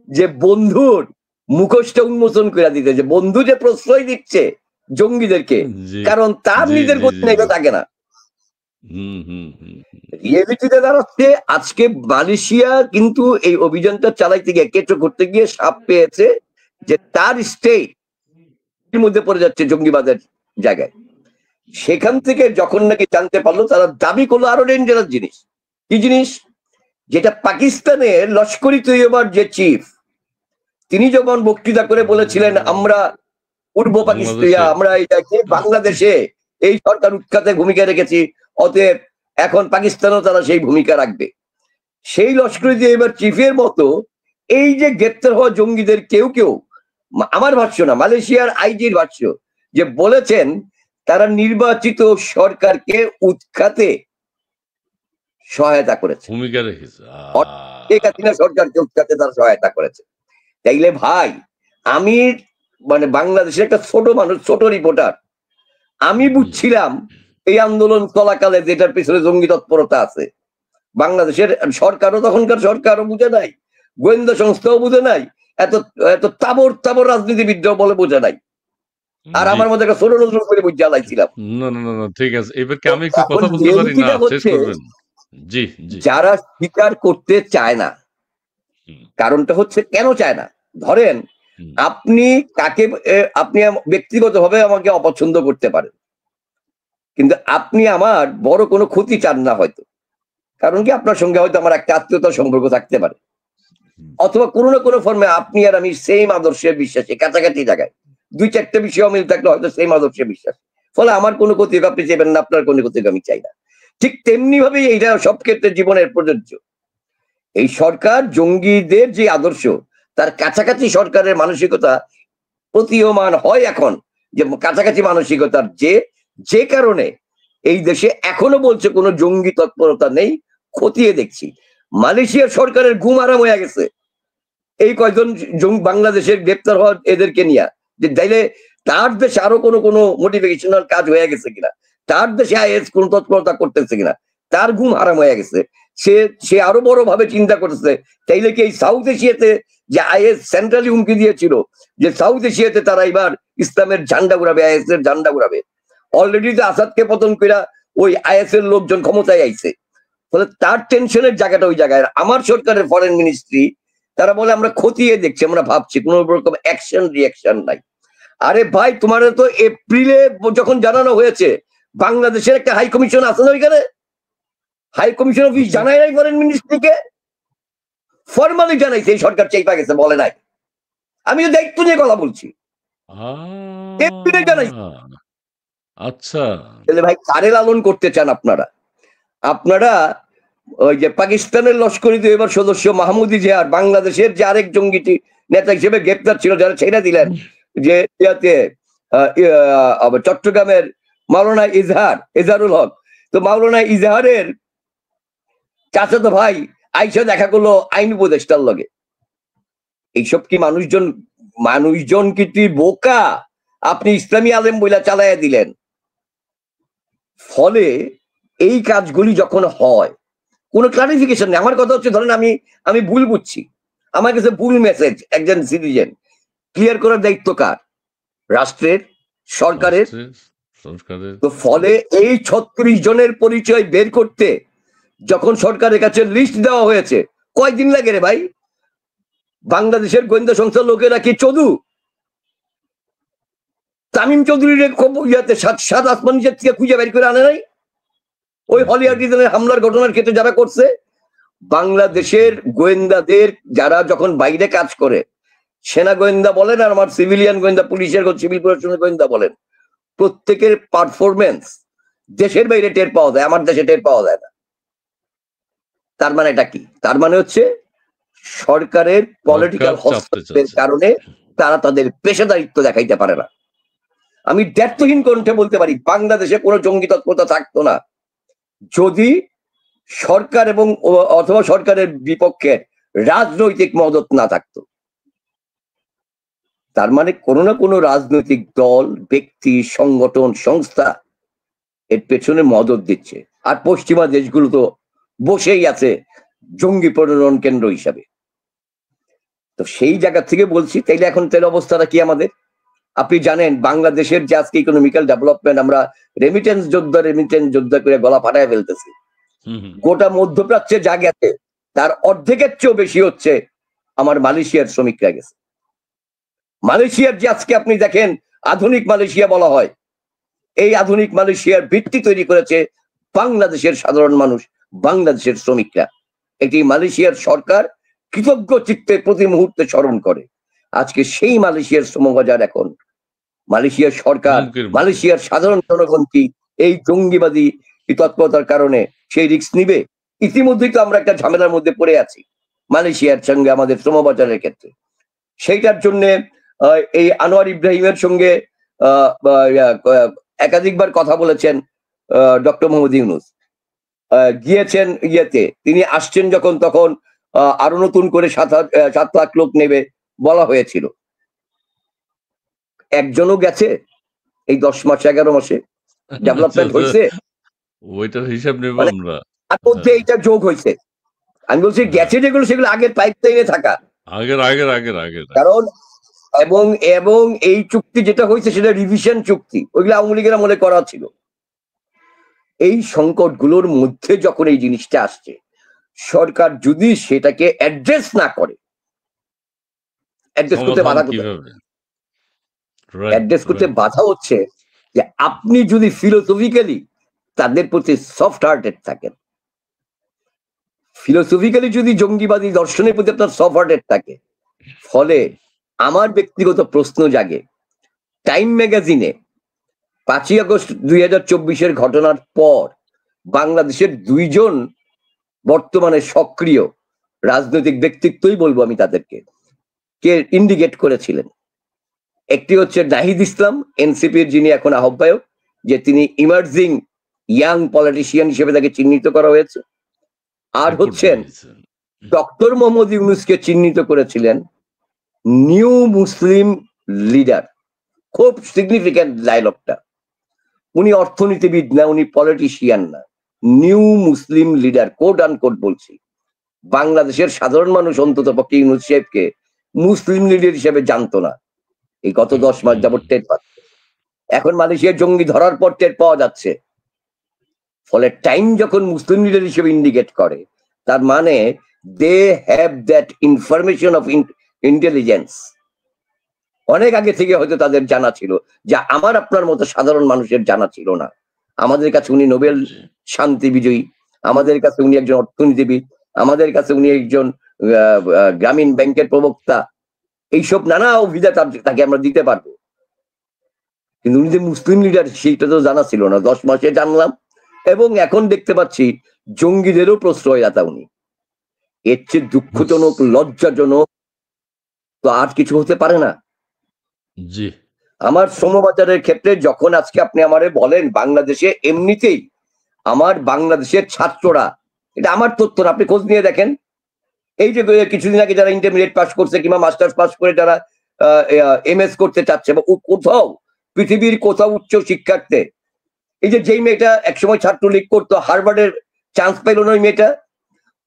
যে বন্ধুর মুখোশটা উন্মোচন করে দিতে, যে বন্ধু যে প্রশ্রয় দিচ্ছে জঙ্গিদেরকে, জি, কারণ তার জি, নিজের জি, গতি জি, নাই জি। থাকে না। হুম, হুম, হুম, হুম। রিয়েলিটিতে দাঁড়াচ্ছে আজকে মালয়েশিয়া কিন্তু এই অভিযানটা চালাইতে গিয়ে, কেঁচো করতে গিয়ে সাপ পেয়েছে যে তার স্টেট মধ্যে পড়ে যাচ্ছে জঙ্গিবাদের জায়গায়। সেখান থেকে যখন নাকি জানতে পারলো, তারা দাবি করলো আরো ডেঞ্জারাস জিনিস। কি জিনিস? যেটা পাকিস্তানের লস্করি তৈয়বার যে চিফ, তিনি যখন বক্তৃতা করে বলেছিলেন আমরা পূর্ব পাকিস্তান, বাংলাদেশে। আমরা এটাকে বাংলাদেশে এই সরকার উৎখাতে ভূমিকা রেখেছি, অতএব এখন পাকিস্তানও তারা সেই ভূমিকা রাখবে। সেই লস্কর দিয়ে এবার চিফের মতো এই যে গ্রেপ্তার হওয়া জঙ্গিদের কেউ কেউ, আমার ভাষ্য না, মালয়েশিয়ার আইজির ভাষ্য, যে বলেছেন তারা নির্বাচিত সরকারকে উৎখাতে সহায়তা করেছে, ভূমিকা রেখেছে। শেখ হাসিনা সরকারকে উৎখাতে তারা সহায়তা করেছে। তাইলে ভাই, আমি মানে বাংলাদেশের একটা ছোট মানুষ, ছোট রিপোর্টার, আমি বুঝছিলাম এই আন্দোলন চলাকালে যেটার পিছনে জঙ্গি তৎপরতা আছে। বাংলাদেশের সরকারও, তখনকার সরকারও বুঝে নাই, গোয়েন্দা সংস্থাও বুঝে নাই, এত এত তাবর তাবর রাজনীতিবিদরাও বলে বোঝে নাই। আর আমার মধ্যে একটা ছোট নজর করে বুঝে জ্বালাইছিলাম। না না না, ঠিক আছে, এবার কি আমি একটু কথা বলতে পারি? না, শেষ করবেন? জি জি। যারা স্বীকার করতে চায় না, কারণটা হচ্ছে কেন চায় না, ধরেন আপনি কাকে, আপনি ব্যক্তিগতভাবে আমাকে অপছন্দ করতে পারেন, কিন্তু আপনি আমার বড় কোনো ক্ষতি চান না হয়তো, কারণ কি আপনার সঙ্গে হয়তো আমার একটা আত্মীয়তার সম্পর্ক থাকতে পারে, অথবা কোনো না কোনো ফর্মে আপনি আর আমি সেম আদর্শে বিশ্বাসী, কাছাকাছি জায়গায় দুই চারটে বিষয় মিল থাকলে হয়তো সেম আদর্শে বিশ্বাস, ফলে আমার কোনো ক্ষতি আপনি চাইবেন না, আপনার কোনো ক্ষতি আমি চাই না। ঠিক তেমনি ভাবে এইটা সব ক্ষেত্রে জীবনের প্রযোজ্য। এই সরকার জঙ্গিদের যে আদর্শ, তার কাছাকাছি সরকারের মানসিকতা প্রতীয়মান হয় এখন, যে কাছাকাছি মানসিকতার যে কারণে এই দেশে এখনো বলছে কোনো জঙ্গি তৎপরতা নেই, খতিয়ে দেখছি। মালয়েশিয়ার সরকারের ঘুম আরাম হয়ে গেছে এই কয়জন বাংলাদেশের গ্রেপ্তার হওয়া এদেরকে নিয়ে, যে তাইলে তার দেশে আরো কোনো মোটিভেশনাল কাজ হয়ে গেছে কিনা, তার দেশে আইএস কোন তৎপরতা করতেছে কিনা, তার ঘুম হারাম হয়ে গেছে। সে আরো বড় ভাবে চিন্তা করতেছে, তাইলে কি এই সাউথ এশিয়াতে যে আইএস সেন্ট্রালি হুমকি দিয়েছিল যে সাউথ এশিয়াতে তারা এবার ইসলামের ঝান্ডা ঘুরাবে, আইএস এর ঝান্ডা ঘুরাবে, অলরেডি তো আসাদকে পতন কইরা ওই আইএস এর লোকজন ক্ষমতায় আইছে, ফলে তার টেনশনের জায়গাটা ওই জায়গায়। আমার সরকারের ফরেন মিনিস্ট্রি তারা বলে আমরা খতিয়ে দেখছি, আমরা ভাবছি, কোন রকম অ্যাকশন রিয়াকশন নাই। আরে ভাই, তোমার তো এপ্রিলে যখন জানানো হয়েছে, বাংলাদেশের একটা হাই কমিশন আছে না ওইখানে, হাই কমিশন অফিস জানাই নাই ফরেন মিনিস্ট্রিকে, ফরমালি জানাইছে এই সরকার চাইপা গেছে, বলে নাই। আমি দায়িত্ব নিয়ে কথা বলছি, এপ্রিলে জানাইছে। আচ্ছা, তাহলে ভাই কারে লালন করতে চান আপনারা? আপনারা ওই যে পাকিস্তানের লস্করি এবার সদস্য মাহমুদি জিহার, বাংলাদেশের যে আরেক জঙ্গিটি নেতা হিসেবে গ্রেপ্তার ছিল, যারা ছেড়ে দিলেন, যে চট্টগ্রামের মাওলানা ইজহারুল হক, তো মাওলানা ইজহারের চাচাতো ভাই আইসা দেখা করলো আইন উপদেষ্টার লগে। এইসব কি মানুষজন কি তুই বোকা? আপনি ইসলামী আলেম বইলা চালাইয়া দিলেন। ফলে এই কাজগুলি যখন হয়, কোনো ক্লারিফিকেশন নেই। আমার কথা হচ্ছে, ধরেন আমি ভুল বুঝছি, আমার কাছে ভুল মেসেজ একজন সিটিজেন, ক্লিয়ার করার দায়িত্ব কার? রাষ্ট্রের, সরকারের। তো ফলে এই 36 জনের পরিচয় বের করতে যখন সরকারের কাছে লিস্ট দেওয়া হয়েছে, কয়দিন লাগে রে ভাই? বাংলাদেশের গোয়েন্দা সংস্থার লোকেরা কি চদু? তামিম চৌধুরীর ইয়াতে সাত আসমান নিচের থেকে খুঁজে বের করে আনে নাই? ওই হলিউডের হামলার ঘটনার ক্ষেত্রে যারা করছে, বাংলাদেশের গোয়েন্দাদের যারা যখন বাইরে কাজ করে, সেনা গোয়েন্দা বলেন আর আমার সিভিলিয়ান গোয়েন্দা, পুলিশের সিভিল প্রশাসনের গোয়েন্দা বলেন, প্রত্যেকের পারফরমেন্স দেশের বাইরে টের পাওয়া যায়, আমার দেশে টের পাওয়া যায় না। তার মানে এটা কি? তার মানে হচ্ছে সরকারের পলিটিক্যাল হস্তক্ষেপের কারণে তারা তাদের পেশাদারিত্ব দেখাইতে পারে না। আমি দ্ব্যর্থহীন কণ্ঠে বলতে পারি, বাংলাদেশে কোনো জঙ্গি তৎপরতা থাকতো না যদি সরকার এবং অথবা সরকারের বিপক্ষে রাজনৈতিক মদত না থাকতো। তার মানে কোনো না কোনো রাজনৈতিক দল, ব্যক্তি, সংগঠন, সংস্থা এর পেছনে মদত দিচ্ছে। আর পশ্চিমা দেশগুলো তো বসেই আছে জঙ্গি প্রজনন কেন্দ্র হিসাবে। তো সেই জায়গা থেকে বলছি, তাইলে এখন তেল অবস্থাটা কি আমাদের? আপনি জানেন বাংলাদেশের যে আজকে ইকোনমিক্যাল ডেভেলপমেন্ট, আমরা রেমিটেন্স যোদ্ধা করে গলা ফাটায় ফেলতেছি। গোটা মধ্যপ্রাচ্যে যা গেছে তার অর্ধেকের চেয়েও বেশি হচ্ছে আমার মালয়েশিয়ার শ্রমিকরা গেছে। মালয়েশিয়ার যে আজকে আপনি দেখেন আধুনিক মালয়েশিয়া বলা হয়, এই আধুনিক মালয়েশিয়ার ভিত্তি তৈরি করেছে বাংলাদেশের সাধারণ মানুষ, বাংলাদেশের শ্রমিকরা। এটি মালয়েশিয়ার সরকার কৃতজ্ঞ চিত্তে প্রতি মুহূর্তে স্মরণ করে। আজকে সেই মালয়েশিয়ার শ্রমবাজার এখন মালয়েশিয়ার সরকার, মালয়েশিয়ার সাধারণ জনগণ কি এই জঙ্গিবাদী তৎপরতার কারণে সেই রিস্ক নিবে? ইতিমধ্যেই তো আমরা একটা ঝামেলার মধ্যে পড়ে আছি মালয়েশিয়ার সঙ্গে আমাদের শ্রমবাজারের ক্ষেত্রে। সেইটার জন্য এই আনোয়ার ইব্রাহিমের সঙ্গে একাধিকবার কথা বলেছেন ডক্টর মোহাম্মদ ইউনুস। গিয়েছেন ইয়েতে, তিনি আসছেন যখন তখন আরো নতুন করে 7 লাখ লোক নেবে বলা হয়েছিল। একজনও গেছে এই 10 মাসে 11 মাসে? আচ্ছা, ডেভেলপমেন্ট আচ্ছা। হয়েছে? ওইটার হিসাব নেব মানে আমরা। তার মধ্যে হ্যাঁ, এইটা যোগ হয়েছে। আমি বলছি হ্যাঁ। গেছে যেগুলো সেগুলো আগের পাইপ লাইনে থাকা। আগের। কারণ এবং এবং এই চুক্তি যেটা হয়েছে সেটা রিভিশন চুক্তি। ওইগুলো আওয়ামী লীগের আমলে করা ছিল। এই সংকটগুলোর মধ্যে যখন এই জিনিসটা আসছে, সরকার যদি সেটাকে অ্যাড্রেস না করে, অ্যাড্রেস করতে সমাধান বাধা কোথায়? কিভাবে? রাইট, অ্যাড্রেস করতে রাইট। বাধা হচ্ছে যে আপনি যদি ফিলোসফিক্যালি তাদের প্রতি সফট হার্টেড থাকেন, ফিলোসফিক্যালি যদি জঙ্গিবাদী দর্শনের প্রতি আপনার সফট হার্টেড থাকে, ফলে আমার ব্যক্তিগত প্রশ্ন জাগে, টাইম ম্যাগাজিনে 5ই আগস্ট 2024-এর ঘটনার পর বাংলাদেশের 2 জন বর্তমানে সক্রিয় রাজনৈতিক ব্যক্তিত্বই বলবো আমি তাদেরকে, কে ইন্ডিকেট করেছিলেন। একটি হচ্ছে নাহিদ ইসলাম, এনসিপির যিনি এখন আহ্বায়ক, যে তিনি ইমার্জিং ইয়াং পলিটিশিয়ান হিসেবে তাকে চিহ্নিত করা হয়েছে। আর রিপোর্ট হচ্ছেন দিয়েছেন। ডক্টর মোহাম্মদ ইউনুসকে চিহ্নিত করেছিলেন নিউ মুসলিম লিডার। খুব সিগনিফিক্যান্ট ডায়লগটা। উনি অর্থনীতিবিদ না, উনি পলিটিশিয়ান না, নিউ মুসলিম লিডার, কোট আনকোট বলছি। বাংলাদেশের সাধারণ মানুষ অন্তত পক্ষে ইউনুস সাহেবকে মুসলিম লিডার হিসেবে জানতো না, এই গত 10 মাস যাবৎ টের পাচ্ছে। এখন মালয়েশিয়ার জঙ্গি ধরার পর টের পাওয়া যাচ্ছে। ফলে টাইম যখন মুসলিম লিডার হিসেবে ইন্ডিকেট করে, তার মানে they have that information of intelligence. অনেক আগে থেকে হয়তো তাদের জানা ছিল, যা আমার আপনার মতো সাধারণ মানুষের জানা ছিল না। আমাদের কাছে উনি নোবেল জি। শান্তি বিজয়ী, আমাদের কাছে উনি একজন অর্থনীতিবিদ, আমাদের কাছে উনি একজন গ্রামীণ ব্যাংকের প্রবক্তা। এইসব নানা অভিধা তাকে আমরা দিতে পারবো, কিন্তু উনি যে মুসলিম লিডার সেইটা তো জানা ছিল না। 10 মাসে জানলাম, এবং এখন দেখতে পাচ্ছি জঙ্গিদেরও প্রশ্রয়দাতা উনি। এর চেয়ে দুঃখজনক, লজ্জাজনক তো আর কিছু হতে পারে না। জি। আমার শ্রমবাজারের ক্ষেত্রে যখন আজকে আপনি আমারে বলেন বাংলাদেশে এমনিতেই আমার বাংলাদেশের ছাত্ররা, এটা আমার তথ্য না, আপনি খোঁজ নিয়ে দেখেন, এই যে কিছুদিন আগে যারা ইন্টারমিডিয়েট পাস করছে কিংবা মাস্টার্স পাস করে যারা এমএস করতে চাচ্ছে, বা কোথাও পৃথিবীর কোথাও উচ্চ শিক্ষার্থে, এই যে যেই মেয়েটা একসময় ছাত্রলীগ করতো, হার্ভার্ডের চান্স পাইল না ওই মেয়েটা,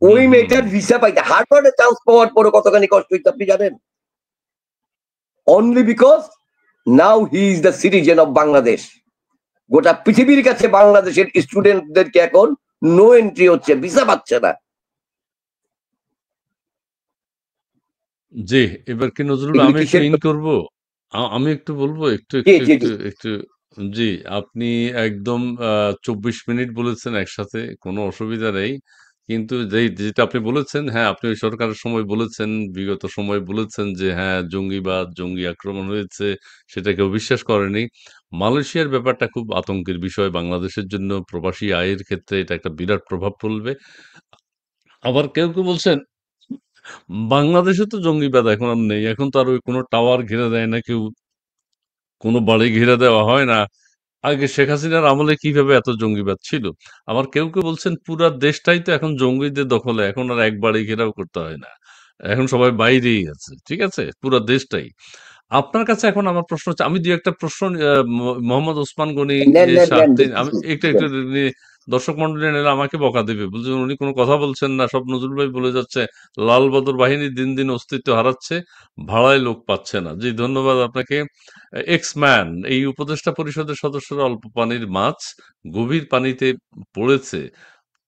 ওই মেয়েটার ভিসা পাইতে হার্ভার্ডের চান্স পাওয়ার পরে কতখানি কষ্ট হইতো আপনি জানেন? Only because now he is the citizen of Bangladesh. গোটা পৃথিবীর কাছে বাংলাদেশের স্টুডেন্টদেরকে এখন নো এন্ট্রি হচ্ছে, ভিসা পাচ্ছে না। জি, এবার কি নজরুল এগুলি আমি একটু কিসের? ইন করব? আমি একটু বলবো জি জি জি। একটু জি, আপনি একদম ২৪ মিনিট বলেছেন একসাথে, কোনো অসুবিধা নেই। কিন্তু যেটা আপনি বলেছেন, হ্যাঁ, আপনি ওই সরকারের সময় বলেছেন, বিগত সময়ে বলেছেন যে হ্যাঁ, জঙ্গিবাদ, জঙ্গি আক্রমণ হয়েছে, সেটা কেউ বিশ্বাস করেনি। মালয়েশিয়ার ব্যাপারটা খুব আতঙ্কের বিষয় বাংলাদেশের জন্য। প্রবাসী আয়ের ক্ষেত্রে এটা একটা বিরাট প্রভাব ফেলবে। আবার কেউ বলছেন বাংলাদেশে তো জঙ্গিবাদ এখন আর নেই। এখন তো আর ওই কোনো টাওয়ার ঘিরে দেয় না কেউ, কোনো বাড়ি ঘিরে দেওয়া হয় না। আগে শেখ হাসিনার আমলে কিভাবে এত জঙ্গিবাদ ছিল? আবার কেউ বলছেন পুরা দেশটাই তো এখন জঙ্গিদের দখলে। এখন আর এক বাড়ি ঘেরাও করতে হয় না। এখন সবাই বাইরেই আছে। ঠিক আছে? পুরা দেশটাই। আপনার কাছে এখন আমার প্রশ্ন হচ্ছে, আমি ২-১ টা প্রশ্ন মোহাম্মদ ওসমান গনি নেন নেন শাহ নেন, আমি দেখতেছি। একটু দর্শক মন্ডলী নিলে আমাকে বকা দিবে। বলছেন উনি কোনো কথা বলছেন না। সব নজরুল ভাই বলে যাচ্ছে। লাল বদর বাহিনী দিন অস্তিত্ব হারাচ্ছে। ভাড়ায় লোক পাচ্ছে না। জি, ধন্যবাদ আপনাকে। এক্স ম্যান, এই উপদেষ্টা পরিষদের সদস্যরা অল্প পানির মাছ, গভীর পানিতে পড়েছে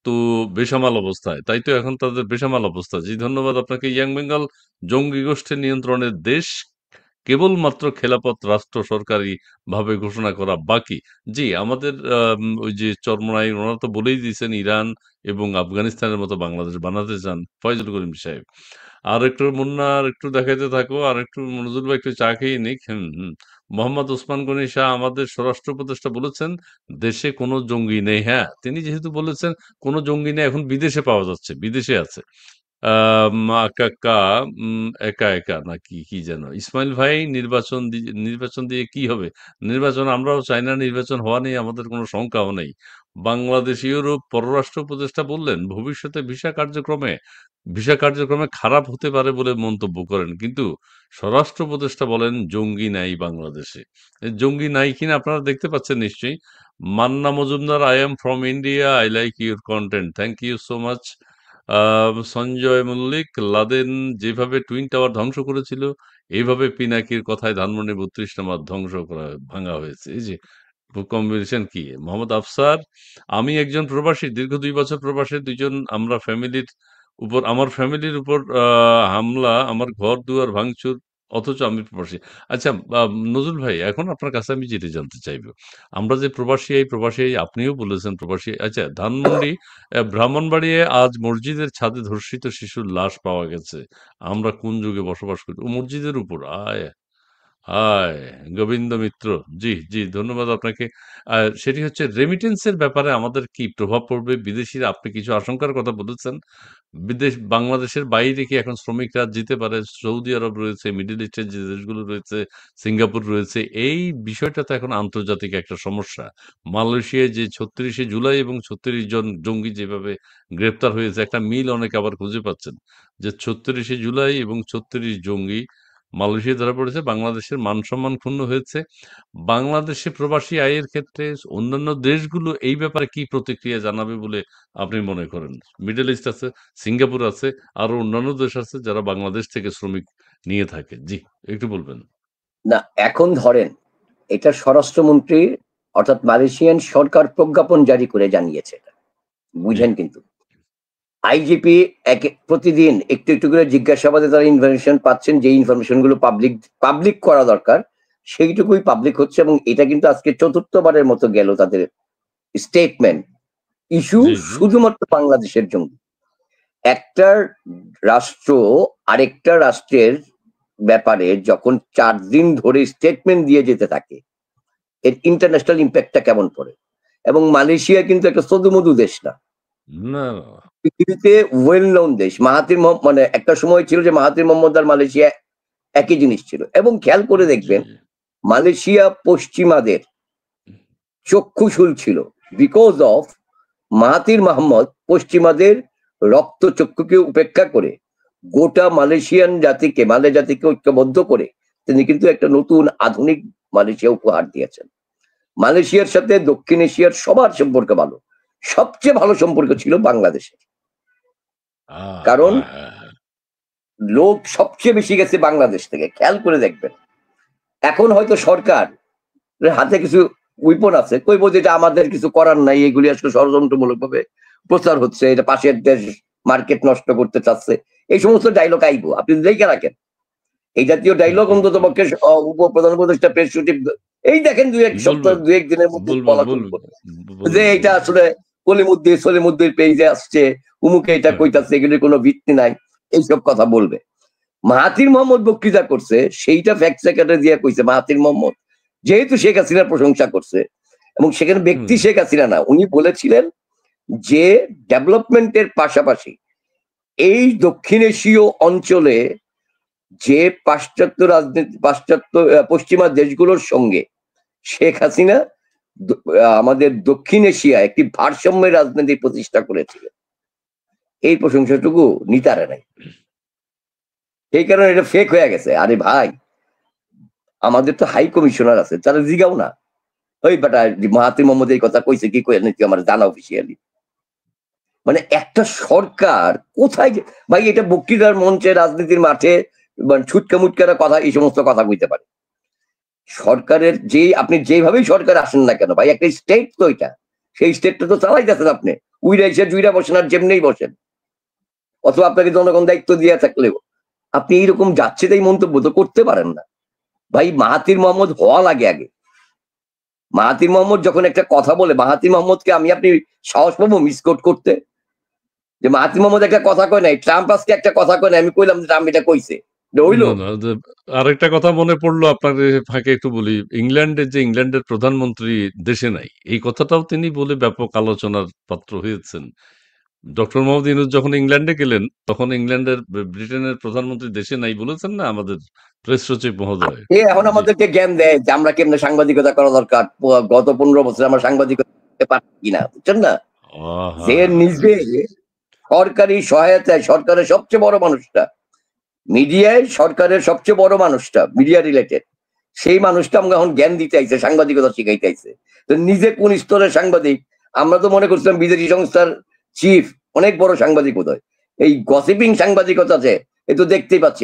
তো বেসামাল অবস্থায়। তাই তো এখন তাদের বেসামাল অবস্থা। জি, ধন্যবাদ আপনাকে। ইয়াং বেঙ্গল জঙ্গি গোষ্ঠীর নিয়ন্ত্রণের দেশ কেবলমাত্র খেলাফত রাষ্ট্র সরকারি ভাবে ঘোষণা করা বাকি। জি, আমাদের ওই যে চরমোনাই ওনারা তো বলেই দিয়েছেন ইরান এবং আফগানিস্তানের মতো বাংলাদেশ বানাতে চান ফয়জুল করিম সাহেব। আর একটু মুন্না আর একটু দেখাইতে থাকো, আর একটু মনোজুল ভাই একটু চা খেয়ে নিক। মোহাম্মদ ওসমান গনি শাহ আমাদের স্বরাষ্ট্র উপদেষ্টা বলেছেন দেশে কোনো জঙ্গি নেই। হ্যাঁ, তিনি যেহেতু বলেছেন কোনো জঙ্গি নেই, এখন বিদেশে পাওয়া যাচ্ছে, বিদেশে আছে। মা কাকা একা একা নাকি কি যেন ইসমাইল ভাই, নির্বাচন দিয়ে কি হবে? নির্বাচন আমরাও চাই না, নির্বাচন হওয়া নিয়ে আমাদের কোনো শঙ্কাও নেই। বাংলাদেশ ইউরোপ পররাষ্ট্র উপদেষ্টা বললেন ভবিষ্যতে ভিসা কার্যক্রমে খারাপ হতে পারে বলে মন্তব্য করেন, কিন্তু স্বরাষ্ট্র উপদেষ্টা বলেন জঙ্গি নাই বাংলাদেশে। এই জঙ্গি নাই কিনা আপনারা দেখতে পাচ্ছেন নিশ্চয়ই। Manna Majumdar, I am from India, I like your content, thank you so much. Sanjay Mallick, Laden যেভাবে টুইন টাওয়ার ধ্বংস করেছিল, এইভাবে পিনাকির কথায় ধানমন্ডি ৩২ নম্বর ধ্বংস করা ভাঙা হয়েছে। এই যে কম্বিনেশন কি? মোহাম্মদ আফসার, আমি একজন প্রবাসী, দীর্ঘ ২ বছর প্রবাসে, ২ জন আমার ফ্যামিলির উপর হামলা, আমার ঘর-দুয়ার ভাঙচুর, অথচ আমি প্রবাসী। আচ্ছা, নজরুল ভাই, এখন আপনার কাছে আমি যেটা জানতে চাইবো, আমরা যে প্রবাসী, এই প্রবাসী আপনিও বলেছেন প্রবাসী। আচ্ছা, ধানমন্ডি ব্রাহ্মণবাড়িয়ায় আজ মসজিদের ছাদে ধর্ষিত শিশুর লাশ পাওয়া গেছে। আমরা কোন যুগে বসবাস করি? ও মসজিদের উপর! আয় হায়! গোবিন্দ মিত্র। জি, জি, ধন্যবাদ আপনাকে। সেটি হচ্ছে রেমিটেন্সের ব্যাপারে আমাদের কি প্রভাব পড়বে? বিদেশিরা, আপনি কিছু আশঙ্কার কথা বলেছেন। বাংলাদেশের বাইরে কি এখন শ্রমিকরা যেতে পারে? সৌদি আরব রয়েছে, মিডল ইস্টের যে দেশগুলো রয়েছে, সিঙ্গাপুর রয়েছে। এই বিষয়টা তো এখন আন্তর্জাতিক একটা সমস্যা। মালয়েশিয়ায় যে ৩৬শে জুলাই এবং ৩৬ জন জঙ্গি যেভাবে গ্রেপ্তার হয়েছে, একটা মিল অনেকে আবার খুঁজে পাচ্ছেন। যে ৩৬শে জুলাই এবং ৩৬ জঙ্গি মালয়েশিয়ায় ধরা পড়েছে, বাংলাদেশের মান-সম্মান ক্ষুণ্ণ হয়েছে। বাংলাদেশে প্রবাসী আয়ের ক্ষেত্রে অন্যান্য দেশগুলো এই ব্যাপারে কি প্রতিক্রিয়া জানাবে বলে আপনি মনে করেন? মিডল ইস্ট আছে, সিঙ্গাপুর আছে, আরো অন্যান্য দেশ আছে যারা বাংলাদেশ থেকে শ্রমিক নিয়ে থাকে। জি, একটু বলবেন। না, এখন ধরেন এটা স্বরাষ্ট্রমন্ত্রী অর্থাৎ মালয়েশিয়ান সরকার প্রজ্ঞাপন জারি করে জানিয়েছে এটা। জি, বুঝেন কিন্তু আইজিপি প্রতিদিন একটু একটু করে জিজ্ঞাসাবাদে তারা ইনফরমেশন পাচ্ছেন, যে ইনফরমেশন গুলো পাবলিক করা দরকার সেইটুকুই পাবলিক হচ্ছে, এবং এটা কিন্তু আজকে চতুর্থবারের মতো গেল তাদের স্টেটমেন্ট ইস্যু জি, জি। শুধুমাত্র বাংলাদেশের জন্য। একটা রাষ্ট্র আরেকটা রাষ্ট্রের ব্যাপারে যখন 4 দিন ধরে স্টেটমেন্ট দিয়ে যেতে থাকে, এর ইন্টারন্যাশনাল ইম্প্যাক্টটা কেমন পড়ে। এবং মালয়েশিয়া কিন্তু একটা সদুমধু দেশ না, না, পৃথিবীতে ওয়েল নোন দেশ। মানে একটা সময় ছিল যে মাহাতির মোহাম্মদ আর মালয়েশিয়া একই জিনিস ছিল, এবং খেয়াল করে জি, দেখবেন মালয়েশিয়া পশ্চিমাদের চক্ষুশূল ছিল, বিকজ অফ মাহাতির মোহাম্মদ পশ্চিমাদের রক্ত চক্ষুকে উপেক্ষা করে গোটা মালয় জাতিকে ঐক্যবদ্ধ করে তিনি কিন্তু একটা নতুন আধুনিক মালয়েশিয়া উপহার দিয়েছেন। মালয়েশিয়ার সাথে দক্ষিণ এশিয়ার সবার সম্পর্ক ভালো, সবচেয়ে ভালো সম্পর্ক ছিল বাংলাদেশের, কারণ হ্যাঁ, হ্যাঁ, হ্যাঁ। লোক সবচেয়ে বেশি গেছে বাংলাদেশ থেকে। খেয়াল করে দেখবেন এখন হয়তো সরকার হাতে কিছু উইপন আছে, কইব যে এটা আমাদের কিছু করার নাই, এগুলি আসলে ষড়যন্ত্রমূলক ভাবে প্রচার হচ্ছে, এটা পাশের দেশ মার্কেট নষ্ট করতে চাচ্ছে, এই সমস্ত ডায়লগ আইবো, আপনি দেখে রাখেন। এই জাতীয় ডায়লগ অন্তত পক্ষে উপপ্রধান উপদেষ্টা প্রেস সচিব এই দেখেন দুই এক সপ্তাহ বলবেন, দুই এক দিনের মধ্যে বলবেন, বলা শুরু বলবেন, করে যে বলবেন, এটা বলবেন। আসলে সলিমুদ্দির পেজে আসছে, উমুকে এটা হ্যাঁ, কইতাছে, এগুলির কোনো ভিত্তি নাই, এইসব কথা বলবে। মাহাতির মোহাম্মদ বক্তৃতা করছে, সেইটা ফ্যাক্ট চেকারে দিয়ে কইছে মাহাতির মোহাম্মদ যেহেতু শেখ হাসিনার প্রশংসা করছে, এবং সেখানে ব্যক্তি হুম, শেখ হাসিনা না, উনি বলেছিলেন যে ডেভেলপমেন্টের পাশাপাশি এই দক্ষিণ এশীয় অঞ্চলে যে পাশ্চাত্য পশ্চিমা দেশগুলোর সঙ্গে শেখ হাসিনা আমাদের দক্ষিণ এশিয়া একটি ভারসাম্যের রাজনীতি প্রতিষ্ঠা করেছিলেন, এই প্রশংসাটুকু নিতারে নাই। এই কারণে এটা ফেক হয়ে গেছে। আরে ভাই, আমাদের তো হাই কমিশনার আছে, তারা জিগাও না, ওই বেটা মাহাতির মোহাম্মদ এই কথা কইছে কি কই তুই আমার জানা অফিসিয়ালি। মানে একটা সরকার কোথায় ভাই, এটা বক্তৃতার মঞ্চে রাজনীতির মাঠে মানে ছুটকা মুটকারা কথা, এই সমস্ত কথা কইতে পারে। সরকারের আপনি যেভাবেই সরকার আসেন না কেন ভাই, একটা স্টেট তো এটা, সেই স্টেটটা তো চালাইতেছেন আপনি, উইরা এসে জুইরা বসেন আর যেমনেই বসেন, অথবা আপনাকে জনগণ দায়িত্ব দিয়ে থাকলেও আপনি এইরকম যাচ্ছে তাই মন্তব্য তো করতে পারেন না। ভাই মাহাতির মোহাম্মদ হওয়া লাগে আগে। মাহাতির মোহাম্মদ যখন একটা কথা বলে, মাহাতির মোহাম্মদকে আপনি সাহস পাবো মিসকোট করতে? যে মাহাতির মোহাম্মদ একটা কথা কয় নাই, ট্রাম্প আজকে একটা কথা কয় নাই, আমি কইলাম যে ট্রাম্প এটা কইছে, এটা হইলো? না, আরেকটা কথা মনে পড়লো আপনার ফাঁকে একটু বলি। ইংল্যান্ডের প্রধানমন্ত্রী দেশে নাই, এই কথাটাও তিনি বলে ব্যাপক আলোচনার পাত্র হয়েছেন। ডক্টর মোহাম্মদ ইউনূস যখন ইংল্যান্ডে গেলেন, তখন ব্রিটেনের প্রধানমন্ত্রী দেশে নাই বলেছেন না আমাদের প্রেস সচিব মহোদয়। এ এখন জি। আমাদেরকে জ্ঞান দেয় যে আমরা কেমনে সাংবাদিকতা করা দরকার, গত 15 বছর আমরা সাংবাদিকতা করতে পারছি কিনা, বুঝছেন না? আহা! যে নিজে সরকারি সহায়তায়, সরকারের সবচেয়ে বড় মানুষটা, মিডিয়ায় সরকারের সবচেয়ে বড় মানুষটা, মিডিয়া রিলেটেড, সেই মানুষটা আমরা এখন জ্ঞান দিতে আইছে, সাংবাদিকতা শিখাইতে আইছে। তো নিজে কোন স্তরের সাংবাদিক? আমরা তো মনে করছিলাম বিদেশি সংস্থার চিফ, অনেক বড় সাংবাদিক বোধহয়। এই গসিপিং সাংবাদিকতা যে, এ তো দেখতেই পাচ্ছি।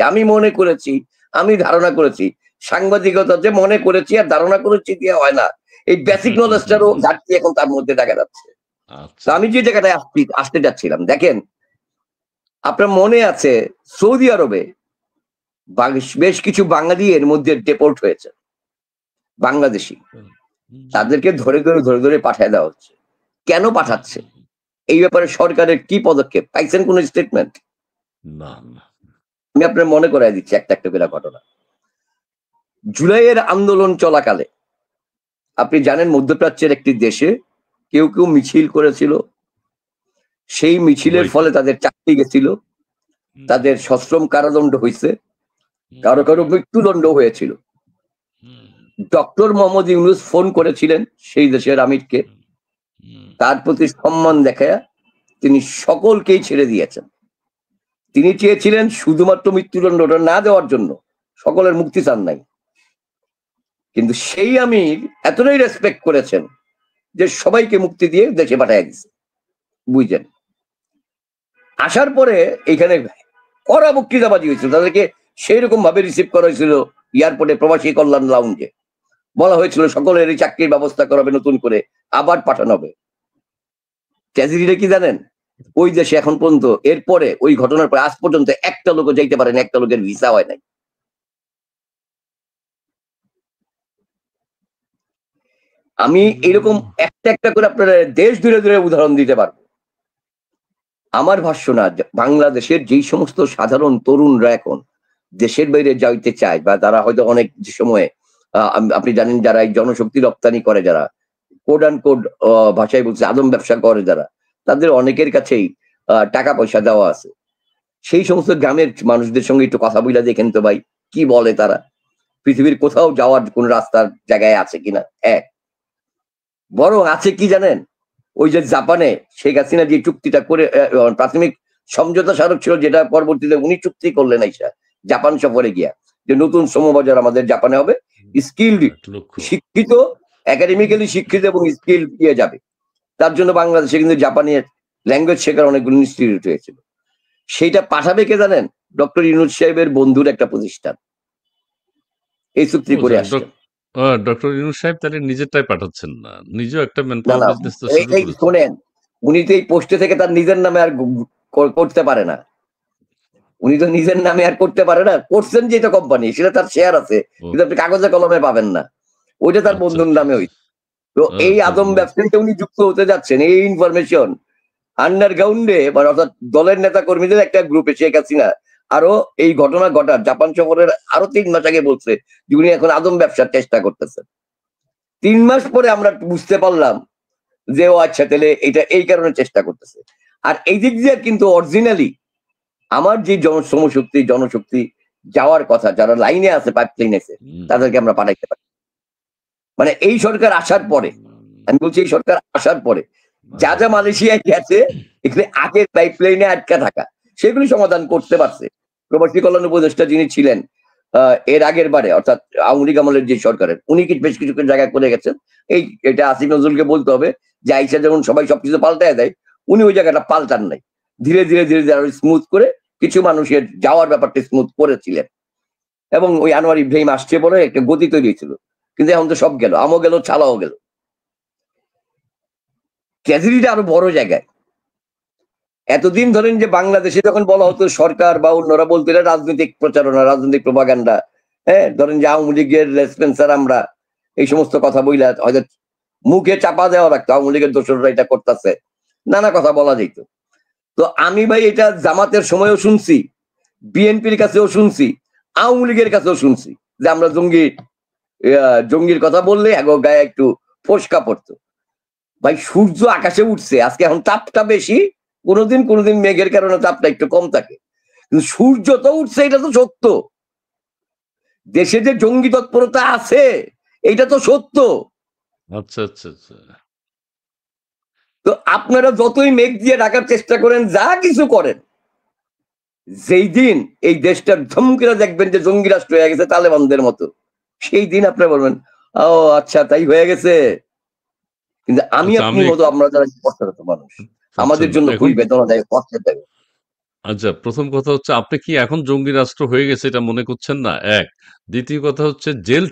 আমি ধারণা করেছি সাংবাদিকতা যে মনে করেছি আর ধারণা করেছি দিয়ে হয় না। এই বেসিক নলেজটারও ঘাটতি এখন তার মধ্যে দেখা যাচ্ছে। তো আচ্ছা। আমি যে জায়গাটায় আসতে যাচ্ছিলাম, দেখেন, আপনার মনে আছে সৌদি আরবে বেশ কিছু বাঙালি এর মধ্যে ডেপোর্ট হয়েছে, বাংলাদেশি। জি। তাদেরকে ধরে পাঠায় দেওয়া হচ্ছে। কেন পাঠাচ্ছে? এই ব্যাপারে সরকারের কি পদক্ষেপ? পাইছেন কোন স্টেটমেন্ট? না, না। আমি আপনার মনে করায় দিচ্ছি একটা করে ঘটনা। জুলাইয়ের আন্দোলন চলাকালে আপনি জানেন মধ্যপ্রাচ্যের একটি দেশে কেউ মিছিল করেছিল। সেই মিছিলের কুয়েতে। ফলে তাদের চাকরি গেছিল, হুম, তাদের সশ্রম কারাদণ্ড হইছে, কারো মৃত্যুদণ্ড হয়েছিল। হুম, ডক্টর মোহাম্মদ ইউনূস ফোন করেছিলেন সেই দেশের আমিরকে, হুম, তার প্রতি সম্মান দেখায়া তিনি সকলকেই ছেড়ে দিয়েছেন। তিনি চেয়েছিলেন শুধুমাত্র মৃত্যুদণ্ডটা না দেওয়ার জন্য, সকলের মুক্তি চান নাই। কিন্তু সেই আমির এতটাই রেসপেক্ট করেছেন যে সবাইকে মুক্তি দিয়ে দেশে পাঠিয়ে দিচ্ছে, বুঝছেন? আসার পরে এখানে কড়া বক্তৃতাবাজি হয়েছিল, তাদেরকে সেই রকম ভাবে রিসিভ করা হয়েছিল এয়ারপোর্টে, প্রবাসী কল্যাণ লাউঞ্জে। বলা হয়েছিল সকলেরই চাকরির ব্যবস্থা করা হবে, নতুন করে আবার পাঠানো হবে। ট্র্যাজেডিটা কি জানেন? ওই দেশে এখন পর্যন্ত, এরপরে ওই ঘটনার পর আজ পর্যন্ত একটা লোকও যাইতে পারে না, একটা লোকের ভিসা হয় নাই। আমি এরকম একটা করে আপনারা দেশ ধরে উদাহরণ দিতে পারবো। আমার ভাষ্য না, বাংলাদেশের যেই সমস্ত সাধারণ তরুণরা এখন দেশের বাইরে যাইতে চায়, বা তারা হয়তো অনেক যে সময়ে আপনি জানেন যারা এই জনশক্তি রপ্তানি করে, যারা কোড অ্যান্ড কোড ভাষায় বলছে আদম ব্যবসা করে যারা, তাদের অনেকের কাছেই টাকা পয়সা দেওয়া আছে। সেই সমস্ত গ্রামের মানুষদের সঙ্গে একটু কথা বইলা দেখেন তো ভাই, কি বলে তারা? পৃথিবীর কোথাও যাওয়ার কোন রাস্তার জায়গায় আছে কিনা? এক। বরং আছে কি জানেন? ওই যে জাপানে শেখ হাসিনা যে চুক্তিটা করে, প্রাথমিক সমঝোতা স্মারক ছিল, যেটা পরবর্তীতে উনি চুক্তি করলেন আইসা জাপান সফরে গিয়া, যে নতুন শ্রমবাজার আমাদের জাপানে হবে, স্কিলড, ১ লক্ষ। শিক্ষিত, একাডেমিক্যালি শিক্ষিত এবং স্কিল দিয়ে যাবে। তার জন্য বাংলাদেশে কিন্তু জাপানের ল্যাঙ্গুয়েজ শেখার অনেকগুলো ইনস্টিটিউট হয়েছিল। সেইটা পাঠাবে কে জানেন? ডক্টর ইউনূস সাহেবের বন্ধুর একটা প্রতিষ্ঠান এই চুক্তি ও করে যাক, আসছেন। ডক্টর ইউনূস সাহেব তাহলে নিজেরটাই পাঠাচ্ছেন না। নিজেও একটা ম্যান না পাওয়ার না, বিজনেস তো এই শুরু এই করেছেন। শোনেন, উনি তো এই পোস্টে থেকে তার নিজের নামে আর করতে পারে না। উনি তো নিজের নামে আর করতে পারে না। করছেন যেটা কোম্পানি, সেটা তার শেয়ার আছে, ও কিন্তু আপনি কাগজে কলমে পাবেন না। ওইটা তার আচ্ছা, বন্ধুর আচ্ছা, নামে আচ্ছা। হইছে। তো এই আচ্ছা, আদম ব্যবসায়ীতে উনি যুক্ত হতে যাচ্ছেন, এই ইনফরমেশন আন্ডারগ্রাউন্ডে, মানে অর্থাৎ দলের নেতা কর্মীদের একটা গ্রুপে শেখ হাসিনা আরো এই ঘটনা ঘটার জাপান সফরের আরো 3 মাস আগে বলছে যে উনি এখন আদম ব্যবসার চেষ্টা করতেছেন। 3 মাস পরে আমরা বুঝতে পারলাম যে ও আচ্ছা, তাহলে এটা এই কারণে চেষ্টা করতেছে। আর এই দিক দিয়ে কিন্তু অরিজিনালি আমার যে জনশক্তি যাওয়ার কথা, যারা লাইনে আছে, পাইপলাইন আছে, হুম। তাদেরকে আমরা পাঠাইতে পারি। মানে এই সরকার আসার পরে, আমি বলছি এই সরকার আসার পরে যা মালয়েশিয়ায় গেছে, এখানে আগের পাইপলাইনে আটকা থাকা, সেগুলি সমাধান করতে পারছে প্রবাসী কল্যাণ উপদেষ্টা যিনি ছিলেন এর আগের বারে, অর্থাৎ আওয়ামী লীগ আমলের যে সরকারের, উনি কি বেশ কিছু জায়গায় করে গেছেন। এটা আসিফ নজরুলকে বলতে হবে যে আইসা যেমন সবাই সবকিছু পাল্টায় দেয়, উনি ওই জায়গাটা পাল্টান নাই। ধীরে আরো স্মুথ করে কিছু মানুষের যাওয়ার ব্যাপারটা স্মুথ করেছিলেন, এবং ওই আনোয়ার ইব্রাহিম আসছে বলে একটা গতি তৈরি হয়েছিল। কিন্তু এখন তো সব গেল, আমও গেল, ছালাও গেল। ট্র্যাজেডিটা আরো বড় জায়গায়। এতদিন ধরেন যে বাংলাদেশে যখন বলা হতো সরকার বা অন্যরা বলতো এটা রাজনৈতিক প্রচারণা, রাজনৈতিক প্রপাগান্ডা, হ্যাঁ, ধরেন যে আওয়ামী লীগের লেসপেন্সার আমরা এই সমস্ত কথা বইলা হয়তো মুখে চাপা দেওয়া লাগতো, আওয়ামী লীগের দোসররা এটা করতেছে, নানা কথা বলা যেত। তো আমি ভাই এটা জামাতের সময়ও শুনছি, বিএনপির কাছেও শুনছি, আওয়ামী লীগের কাছেও শুনছি যে আমরা জঙ্গির কথা বললে এগো গায়ে একটু ফোসকা পড়তো। ভাই সূর্য আকাশে উঠছে, আজকে এখন তাপটা বেশি, কোনোদিন মেঘের কারণে তাপটা একটু কম থাকে, কিন্তু সূর্য তো উঠছে, এটা তো সত্য। দেশে যে জঙ্গি তৎপরতা আছে এটা তো সত্য। আচ্ছা আচ্ছা আচ্ছা। তো আপনারা যতই মেঘ দিয়ে ঢাকার চেষ্টা করেন, যা কিছু করেন, যেই দিন এই দেশটার ধমকিরা দেখবেন যে জঙ্গি রাষ্ট্র হয়ে গেছে তালেবানদের মতো, সেই দিন আপনারা বলবেন ও আচ্ছা তাই হয়ে গেছে। কিন্তু আমি আচ্ছা আপনি আমি মতো আমরা যারা কষ্টরত মানুষ, আচ্ছা আমাদের জন্য এখন খুবই বেদনাদায়ক, কষ্টের দায়ক। আচ্ছা, প্রথম কথা হচ্ছে আপনি কি এখন জঙ্গি রাষ্ট্র হয়ে গেছে এটা মনে করছেন না? এক। দ্বিতীয় কথা হচ্ছে জেল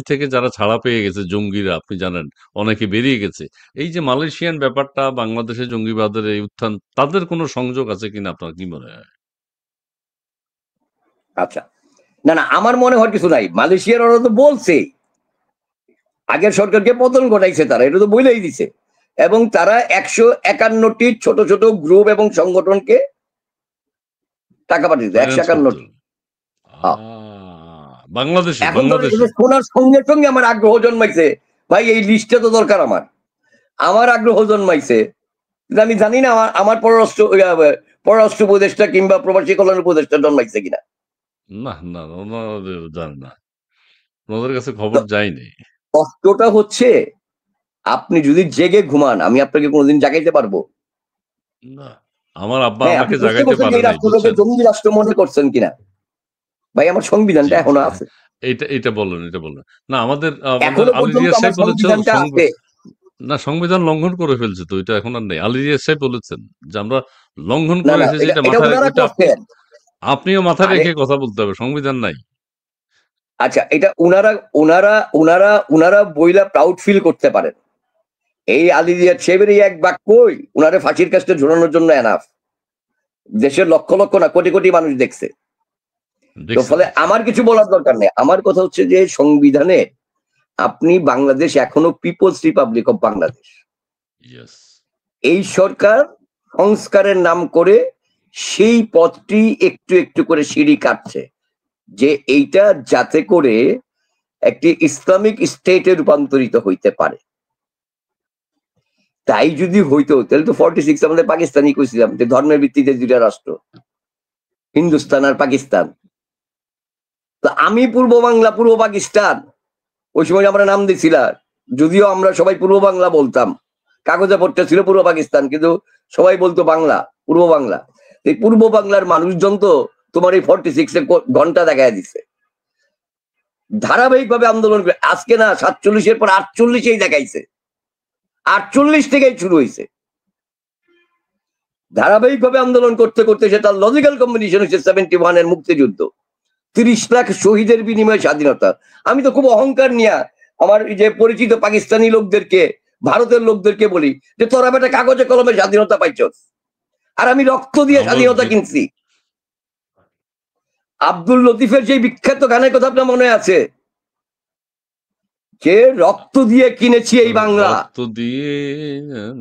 থেকে যারা ছাড়া পেয়ে গেছে জঙ্গিরা আপনি জানেন অনেকে বেরিয়ে গেছে। এই যে মালয়েশিয়ান ব্যাপারটা বাংলাদেশে জঙ্গিবাদের এই উত্থান তাদের কোনো সংযোগ আছে কিনা আপনার কি মনে হয়? আচ্ছা, না না, আমার মনে হয় কিছু নাই। মালয়েশিয়ার ওরা তো বলছে আগের সরকারকে পতন ঘটাইছে, তারা এটা তো বলেই দিছে, এবং তারা ১৫১টি ছোট ছোট গ্রুপ এবং সংগঠনকে টাকা পাঠিয়েছে, ফাইন্যান্স করতো। ১৫১টি। বাংলাদেশে এখন তো বাংলাদেশে এটা শোনার সঙ্গে সঙ্গে আমার আগ্রহ জন্মাইছে, ভাই এই লিস্টটা তো দরকার আমার। আমার আগ্রহ জন্মাইছে, কিন্তু আমি জানি না আমার আমার পররাষ্ট্র উপদেষ্টা কিংবা প্রবাসী কল্যাণ উপদেষ্টা জন্মাইছে কিনা। না না ওনাদের জানে না, ওনাদের কাছে খবর তো যায়নি। কষ্টটা হচ্ছে, আপনি যদি জেগে ঘুমান আমি আপনাকে কোনোদিন জাগাইতে পারবো? না, আমার আব্বা হ্যাঁ, আপনি আমাকে প্রশ্ন জাগাইতে করছেন যে পারে এই নাই রাষ্ট্রটাকে বুঝছেন। জঙ্গি রাষ্ট্র মনে করছেন কিনা। ভাই আমার জি সংবিধানটা জি এখনো হ্যাঁ, আছে, এটা বললেন এটা বললেন। না আমাদের আমাদের এখনো আলী পর্যন্ত রিয়াজ আমার সাহেব বলেছে সংবিধানটা আছে। না সংবিধান লঙ্ঘন করে ফেলছে তো এটা এখন আর নেই। আলী রিয়াজ সাহেব বলেছেন যে আমরা লঙ্ঘন না করে না, এসেছি, এটা এটা এটা মাথায় ওনারা ওইটা করছেন। আপনিও মাথায় আরে রেখে কথা বলতে হবে, সংবিধান নাই। আচ্ছা, এটা উনারা উনারা উনারা উনারা বইলা প্রাউড ফিল করতে পারেন। এই আলী রিয়াজ সাহেবের এই এক বাক্যই উনারে ফাঁসির কাজটা ঝোলানোর জন্য এনাফ। দেশের লক্ষ লক্ষ না কোটি কোটি মানুষ দেখছে। তো দেখছে ফলে দেখছে আমার কিছু বলার দরকার নেই। আমার কথা হচ্ছে যে সংবিধানে আপনি বাংলাদেশ এখনো people's republic of Bangladesh. Yes. এই সরকার সংস্কারের নাম করে সেই পথটি একটু একটু করে সিঁড়ি কাটছে, যে এইটা যাতে করে একটি ইসলামিক স্টেটে রূপান্তরিত হইতে পারে। তাই যদি হইতো তাহলে তো 46 আমাদের পাকিস্তানই কইছিলাম যে ধর্মের ভিত্তিতে দুইটা রাষ্ট্র, হিন্দুস্তান আর পাকিস্তান। তো আমি পূর্ব বাংলা পূর্ব পাকিস্তান ওই সময় আমরা নাম দিছিলাম, যদিও আমরা সবাই পূর্ব বাংলা বলতাম, কাগজে পড়তে ছিল পূর্ব পাকিস্তান, কিন্তু সবাই বলতো বাংলা, পূর্ব বাংলা। এই পূর্ব বাংলার মানুষজন তো তোমার এই 46-এ ঘন্টা দেখায় দিচ্ছে, ধারাবাহিক ভাবে আন্দোলন করে। আজকে না 47-এর পর 48-এই দেখাইছে, 48 থেকেই শুরু হয়েছে। ধারাবাহিক ভাবে আন্দোলন করতে করতে সেটা লজিক্যাল কম্বিনেশন হচ্ছে 71-এর মুক্তিযুদ্ধ, 30 লাখ শহীদের বিনিময়ে স্বাধীনতা। আমি তো খুব অহংকার নিয়ে আমার এই যে পরিচিত পাকিস্তানি লোকদেরকে, ভারতের লোকদেরকে বলি যে তোরা বেটা কাগজে কলমে স্বাধীনতা পাইছস, আর আমি রক্ত দিয়ে আমরা স্বাধীনতা কিনছি। আব্দুল লতিফের সেই বিখ্যাত গানের কথা আপনার মনে আছে, যে রক্ত দিয়ে কিনেছি এই বাংলা। রক্ত দিয়ে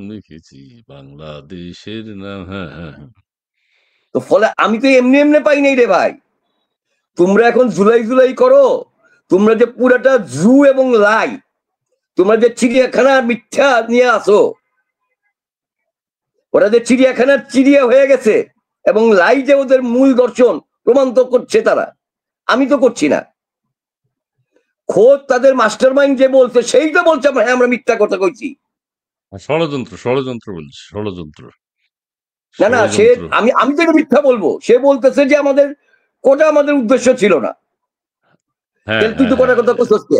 লিখেছি বাংলাদেশের নাম। হ্যাঁ হ্যাঁ হ্যাঁ। তো ফলে আমি তো এমনি এমনি পাই নাই রে ভাই। তোমরা এখন জুলাই জুলাই করো, তোমরা যে পুরাটা জু এবং লাই, তোমরা যে চিড়িয়াখানার মিথ্যা নিয়ে আসো, ওরা যে চিড়িয়াখানার চিড়িয়া হয়ে গেছে এবং লাই যে ওদের মূল দর্শন প্রমাণ তো করছে তারা, আমি তো করছি না। খোদ তাদের মাস্টার মাইন্ড যে বলছে সেই তো বলছে হ্যাঁ আমরা মিথ্যা কথা কইছি। ষড়যন্ত্র ষড়যন্ত্র বলছি, ষড়যন্ত্র না না, সে ষড়যন্ত্র। আমি আমি তো এটা মিথ্যা বলবো, সে বলতেছে যে আমাদের কোটা আমাদের উদ্দেশ্য ছিল না। হ্যাঁ তাহলে তুই তো হ্যাঁ কোটা হ্যাঁ। কথা করছিস কে?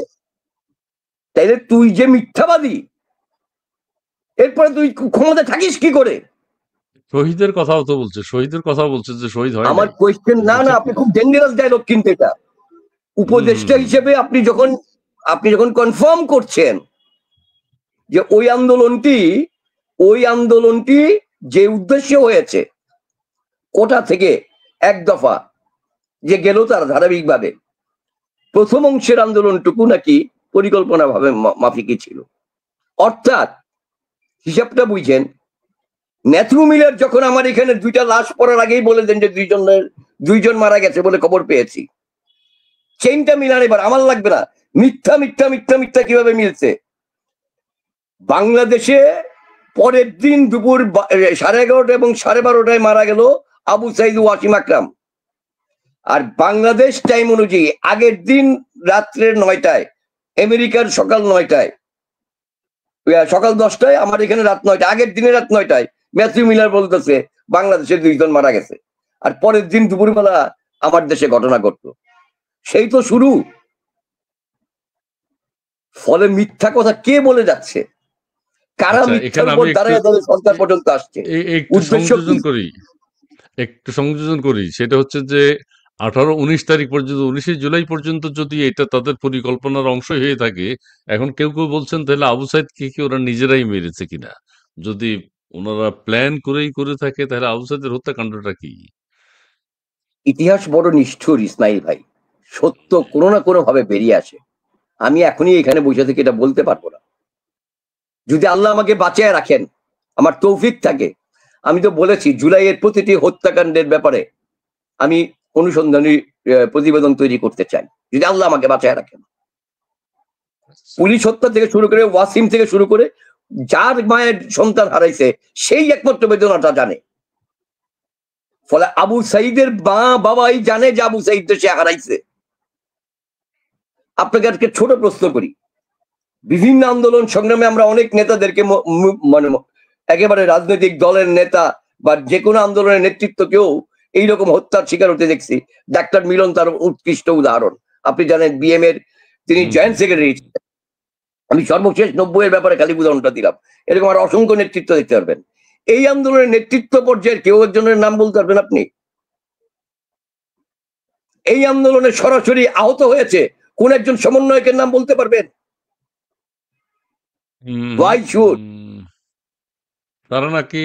তাইলে তুই যে মিথ্যাবাদী, এরপরে তুই ক্ষমতা থাকিস কি করে? শহীদের কথাও তো বলছে, শহীদের কথাও বলছে যে শহীদ হয় আমার নাই। কোয়েশ্চেন, না এটা না, ঠিক আপনি না। খুব ডেঞ্জারাস ডায়লগ কিন্তু এটা। উপদেষ্টা হুম। হিসেবে আপনি যখন কনফার্ম করছেন যে ওই আন্দোলনটি যে উদ্দেশ্য হয়েছে, কোটা থেকে এক দফা যে গেল তার ধারাবাহিকভাবে, প্রথম অংশের আন্দোলনটুকু নাকি পরিকল্পনা ভাবে মাফিকই ছিল। অর্থাৎ হিসাবটা বুঝছেন, ম্যাথিউ মিলার যখন আমার এখানে 2টা লাশ পড়ার আগেই বলে দেন যে 2জন মারা গেছে বলে খবর পেয়েছি, চেইনটা মিলান এবার আমার লাগবে না। মিথ্যা মিথ্যা মিথ্যা মিথ্যা কিভাবে মিলছে? বাংলাদেশে পরের দিন দুপুর 11:30 এবং 12:30 মারা গেল আবু সাইদ ওয়াসিম আকরাম। আর বাংলাদেশ টাইম অনুযায়ী আগের দিন রাত্রের 9টায়, আমেরিকার সকাল 9টায়, সকাল 10টায়, আমার এখানে রাত 9টায়, আগের দিনে রাত 9টায় ম্যাথিউ মিলার বলতেছে বাংলাদেশে 2জন মারা গেছে। আর পরের দিন দুপুরবেলা আমার দেশে ঘটনা ঘটলো। সেই তো শুরু। ফলে মিথ্যা কথা কে বলে যাচ্ছে? কারা আচ্ছা, মিথ্যার এখানে উপর আমি দাঁড়ায় তাদের সরকার পর্যন্ত আসছে? একটু উদ্দেশ্য কি? সংযোজন করি। সেটা হচ্ছে যে 18-19 তারিখ পর্যন্ত, 19শে জুলাই পর্যন্ত যদি এটা তাদের পরিকল্পনার অংশই হয়ে থাকে, এখন কেউ বলছেন তাহলে আবু সাইদকে কি ওরা নিজেরাই মেরেছে কিনা? যদি ওনারা প্ল্যান করেই করে থাকে তাহলে আবু সাইদের হত্যাকাণ্ডটা কি? ইতিহাস বড় নিষ্ঠুর ইসমাইল ভাই। সত্য কোনো না কোনো ভাবে বেরিয়ে আসে। আমি এখনই এখানে বসে থেকে এটা বলতে পারবো না। যদি আল্লাহ আমাকে বাঁচিয়ে রাখেন, আমার তৌফিক থাকে, আমি তো বলেছি জুলাইয়ের প্রতিটি হত্যাকাণ্ডের ব্যাপারে আমি অনুসন্ধানী প্রতিবেদন তৈরি করতে চাই, যদি আল্লাহ আমাকে বাঁচিয়ে রাখেন। পুলিশ হত্যা থেকে শুরু করে, ওয়াসিম থেকে শুরু করে, যার মায়ের সন্তান হারাইছে সেই একমাত্র বেদনাটা জানে। ফলে আবু সাইদের বাবাই জানে যে আবু সাইদ সে হারাইছে। আপনাকে আজকে ছোট প্রশ্ন করি, বিভিন্ন আন্দোলন সংগ্রামে আমরা অনেক নেতাদেরকে মানে একেবারে রাজনৈতিক দলের নেতা বা যে কোনো আন্দোলনের নেতৃত্বকেও এইরকম হত্যার শিকার হতে দেখছি। ডাক্তার মিলন তার উৎকৃষ্ট উদাহরণ। আপনি জানেন বিএম এর তিনি জয়েন্ট সেক্রেটারি। আমি সর্বশেষ 90-এর ব্যাপারে খালি উদাহরণটা দিলাম। এরকম আর অসংখ্য নেতৃত্ব দেখতে পারবেন। এই আন্দোলনের নেতৃত্ব পর্যায়ের কেউ একজনের নাম বলতে পারবেন আপনি? এই আন্দোলনে সরাসরি আহত হয়েছে কোন একজন সমন্বয়কের নাম বলতে পারবেন? Why should? তারা নাকি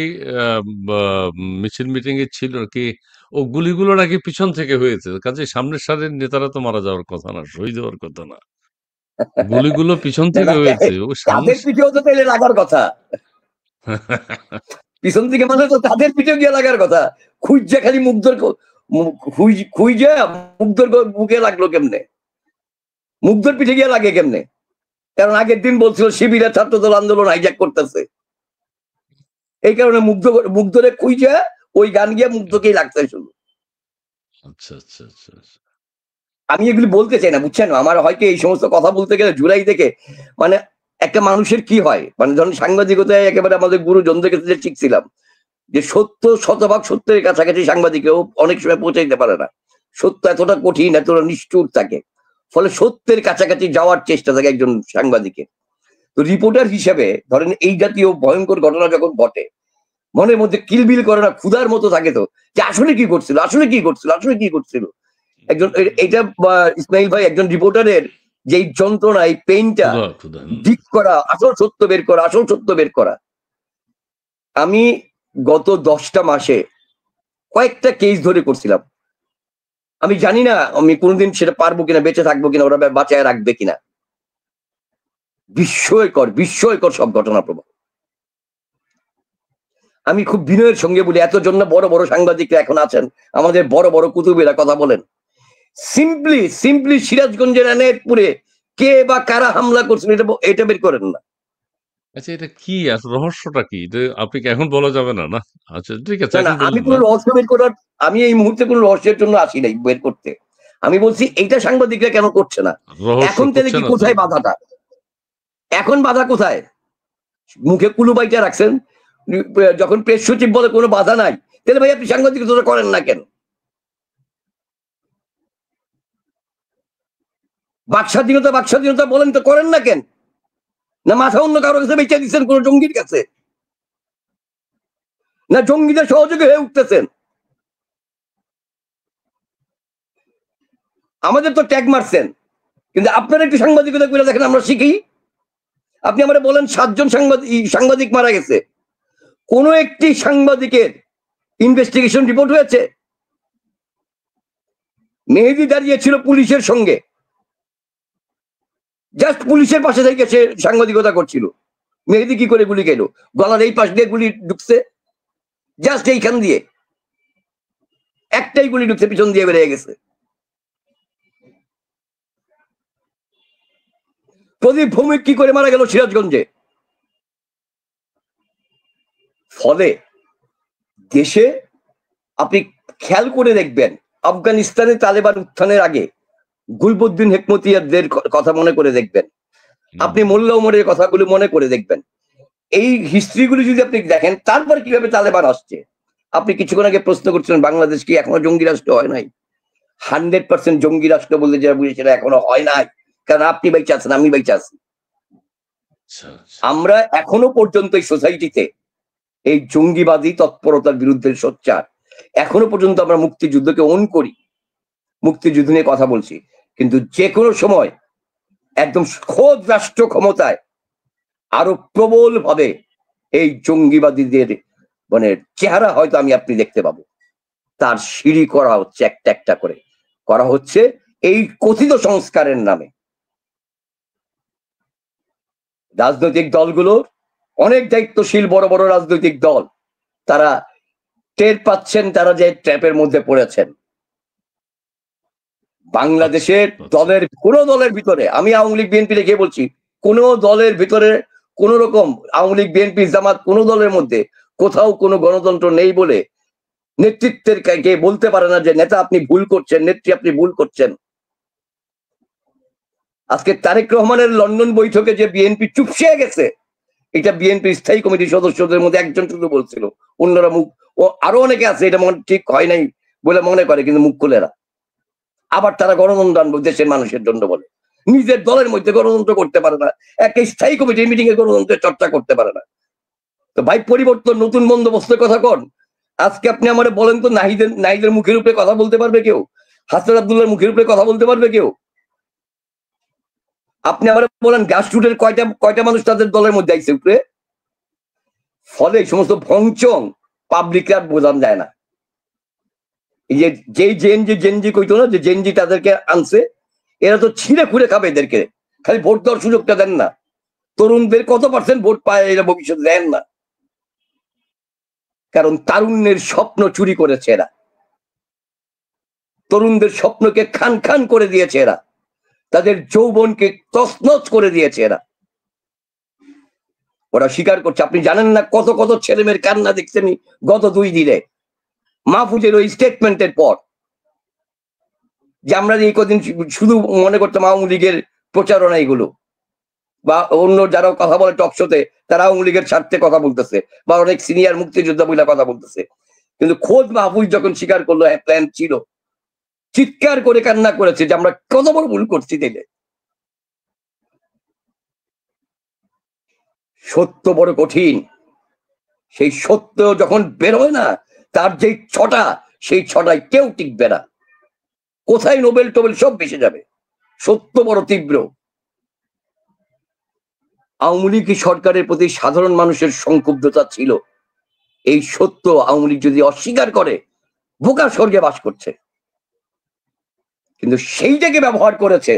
মিছিল মিটিং এ ছিল কি, ও গুলিগুলো নাকি পিছন থেকে হয়েছে, কাজে সামনের সারির নেতারা তো মারা যাওয়ার কথা না, শহীদ হওয়ার কথা না, গুলিগুলো পিছন থেকে হয়েছে ও সামনে। তাদের পিঠেও তো তাইলে লাগার কথা। পিছন থেকে মানে তো তাদের পিঠে গিয়ে লাগার কথা। খুঁজছে খালি মুগ্ধর খুঁজে মুগ্ধর বুকে লাগলো কেমনে? মুগ্ধর পিঠে গিয়ে লাগে কেমনে? কারণ আগের দিন বলছিল শিবিরা ছাত্রদল আন্দোলন হাইজ্যাক করতেছে। এই কারণে মুগ্ধরে খুঁজে ওই গান গিয়ে মুগ্ধকেই লাগছে শুধু। আচ্ছা আচ্ছা আচ্ছা। আমি এগুলি বলতে চাই না, বুঝছেন? আমার হয়তো এই সমস্ত কথা বলতে গেলে জুলাই থেকে মানে একটা মানুষের কি হয়, মানে ধরুন সাংবাদিকতায় একেবারে আমাদের গুরুজনদের কাছে শিখছিলাম যে সত্য শতভাগ সত্যের কাছাকাছি সাংবাদিকেও অনেক সময় পৌঁছাইতে পারে না। সত্য এতটা কঠিন, এতটা নিষ্ঠুর থাকে। ফলে সত্যের কাছাকাছি যাওয়ার চেষ্টা থাকে একজন সাংবাদিকের। তো রিপোর্টার হিসেবে ধরেন এই জাতীয় ভয়ঙ্কর ঘটনা যখন ঘটে, মনের মধ্যে কিলবিল করে না, ক্ষুধার মতো থাকে তো, যে আসলে কি করছিল, আসলে কি করছিল, আসলে কি করছিল। একজন এইটা ইসমাইল ভাই, একজন রিপোর্টারের যে যন্ত্রণা, এই পেইনটা দিক করা, আসল সত্য বের করা, আসল সত্য বের করা। আমি গত 10টা মাসে কয়েকটা কেস ধরে করছিলাম। আমি জানি না আমি কোনোদিন সেটা পারবো কিনা, বেঁচে থাকবো কিনা, ওরা বাঁচায় রাখবে কিনা। বিস্ময়কর বিস্ময়কর সব ঘটনা প্রবাহ। আমি খুব বিনয়ের সঙ্গে বলি, এত জন্য বড় বড় সাংবাদিকরা এখন আছেন, আমাদের বড় বড় কুতুবেরা কথা বলেন, সিম্পলি সিরাজগঞ্জের এনায়েতপুরে কে বা কারা হামলা করছেন এটা বের করেন না। আচ্ছা, এটা কি আসলে রহস্যটা কি? এটা আপনি কি এখন বলা যাবে না? না, আচ্ছা ঠিক আছে, না, এখন আমি বললেন কোনো না। রহস্য বের করার, আমি এই মুহূর্তে কোনো রহস্যের জন্য আসি নাই বের করতে। আমি বলছি এইটা সাংবাদিকরা কেন করছে না। রহস্য এখন তাহলে করছে কি না তো। কোথায় বাধাটা? এখন বাধা কোথায়? মুখে কুলু বাইটা রাখছেন, যখন প্রেস সচিব বলে কোনো বাধা নাই, তাহলে ভাই আপনি সাংবাদিকতা করেন না কেন? বাক স্বাধীনতা বলেন তো, করেন না কেন? না মাথা অন্য কারো কাছে বেঁচে দিচ্ছেন, কোন জঙ্গির কাছে? না জঙ্গিদের সহযোগী হয়ে উঠতেছেন? আমাদের তো ট্যাগ মারছেন, কিন্তু আপনারা একটু সাংবাদিকতা করে দেখেন, আমরা শিখি। আপনি আমরা বলেন 7 জন সাংবাদিক মারা গেছে, কোন একটি সাংবাদিকের ইনভেস্টিগেশন রিপোর্ট হয়েছে? মেহেদী দাঁড়িয়েছিল পুলিশের সঙ্গে, জাস্ট পুলিশের পাশে থেকে সে সাংবাদিকতা করছিল। মেহেদী কি করে গুলি খেলো? গলার এই পাশ দিয়ে গুলি ঢুকছে, জাস্ট এইখান দিয়ে একটাই গুলি ঢুকছে, পিছন দিয়ে বেরিয়ে গেছে। প্রদীপ ভৌমিক কি করে মারা গেল সিরাজগঞ্জে? ফলে দেশে আপনি খেয়াল করে দেখবেন, আফগানিস্তানে তালেবান উত্থানের আগে গুলবুদ্দিন হেকমতিয়ারদের কথা মনে করে দেখবেন, আপনি মোল্লা ওমরের কথাগুলো মনে করে দেখবেন, এই হিস্ট্রিগুলো যদি আপনি দেখেন, তারপর কিভাবে তালেবান আসছে। আপনি কিছুক্ষণ আগে প্রশ্ন করছিলেন বাংলাদেশ কি এখনো জঙ্গি রাষ্ট্র হয় নাই? 100% জঙ্গি রাষ্ট্র বলতে যেটা বুঝি সেটা এখনো হয় নাই, কারণ আপনি বাইচে আছেন, আমি বাইচে আছি। আমরা এখনো পর্যন্ত এই সোসাইটিতে এই জঙ্গিবাদী তৎপরতার বিরুদ্ধে সোচ্চার, এখনো পর্যন্ত আমরা মুক্তিযুদ্ধকে অন করি, মুক্তিযুদ্ধ নিয়ে কথা বলছি। কিন্তু যে কোনো সময় একদম খোদ রাষ্ট্র ক্ষমতায় আরো প্রবল ভাবে এই জঙ্গিবাদীদের মানে চেহারা হয়তো আমি আপনি দেখতে পাবো। তার সিঁড়ি করা হচ্ছে একটা একটা করে, করা হচ্ছে এই কথিত সংস্কারের নামে। রাজনৈতিক দলগুলোর অনেক দায়িত্বশীল বড় বড় রাজনৈতিক দল, তারা টের পাচ্ছেন তারা যে ট্র্যাপের মধ্যে পড়েছেন। বাংলাদেশের দলের কোন দলের ভিতরে, আমি আওয়ামী লীগ বিএনপি রেখে বলছি, কোন দলের ভিতরে কোন রকম আওয়ামী লীগ বিএনপি জামাত কোন দলের মধ্যে কোথাও কোনো গণতন্ত্র নেই বলে নেতৃত্বের কে বলতে পারে না যে নেতা আপনি ভুল করছেন, নেত্রী আপনি ভুল করছেন। আজকে তারেক রহমানের লন্ডন বৈঠকে যে বিএনপি চুপসে গেছে, এটা বিএনপি স্থায়ী কমিটির সদস্যদের মধ্যে একজন শুধু বলছিল, অন্যরা মুখ, ও আরো অনেকে আছে এটা মনে ঠিক হয় নাই বলে মনে করে, কিন্তু মুখ খুলে না। আবার তারা গণতন্ত্র আনবো দেশের মানুষের জন্য বলে, নিজের দলের মধ্যে গণতন্ত্র করতে পারে না, একটা স্থায়ী কমিটির মিটিং এ গণতন্ত্রের চর্চা করতে পারে না। তো ভাই পরিবর্তন, নতুন বন্দোবস্তের কথা কন। আজকে আপনি আমার বলেন তো, নাহিদের মুখের উপরে কথা বলতে পারবে কেউ? হাসান আব্দুল্লাহর মুখের উপরে কথা বলতে পারবে কেউ? আপনি আমার বলেন গ্রাসরুটের কয়টা মানুষ তাদের দলের মধ্যে আইছে উপরে? ফলে এই সমস্ত ভংচং পাবলিক আর বোঝান যায় না। এই যে যেই জেনজি কইতো না যে জেনজি তাদেরকে আনছে, এরা তো ছিঁড়ে খুঁড়ে খাবে এদেরকে, খালি ভোট দেওয়ার সুযোগটা দেন না। তরুণদের কত পার্সেন্ট ভোট পায় এরা ভবিষ্যতে দেন না, কারণ তারুণ্যের স্বপ্ন চুরি করেছে এরা, তরুণদের স্বপ্নকে খান খান করে দিয়েছে এরা, তাদের যৌবনকে তছনছ করে দিয়েছে এরা। ওরা স্বীকার করছে। আপনি জানেন না কত কত ছেলে মেয়ের কান্না দেখছেন গত 2 দিনে মাহফুজের ওই স্টেটমেন্টের পর, যে আমরা এই কদিন শুধু মনে করতাম আওয়ামী লীগের প্রচারণা এগুলো, বা অন্য যারা কথা বলে টক শোতে তারা আওয়ামী লীগের স্বার্থে কথা বলতেছে, বা অনেক সিনিয়র মুক্তিযোদ্ধা বলে কথা বলতেছে, কিন্তু খোদ মাহফুজ যখন স্বীকার করলো হ্যাঁ প্ল্যান ছিল, চিৎকার করে কান্না করেছে যে আমরা কত বড় ভুল করছি। দিলে সত্য বড় কঠিন, সেই সত্য যখন বেরোয় না, তার যে ছটা, সেই ছটায় কেউ টিকবে না, কোথায় নোবেল টোবেল সব ভেসে যাবে। সত্য বড় তীব্র। আওয়ামী লীগ সরকারের প্রতি সাধারণ মানুষের সংক্ষুব্ধতা ছিল, এই সত্য আওয়ামী লীগ যদি অস্বীকার করে বোকা স্বর্গে বাস করছে। কিন্তু সেইটাকে ব্যবহার করেছে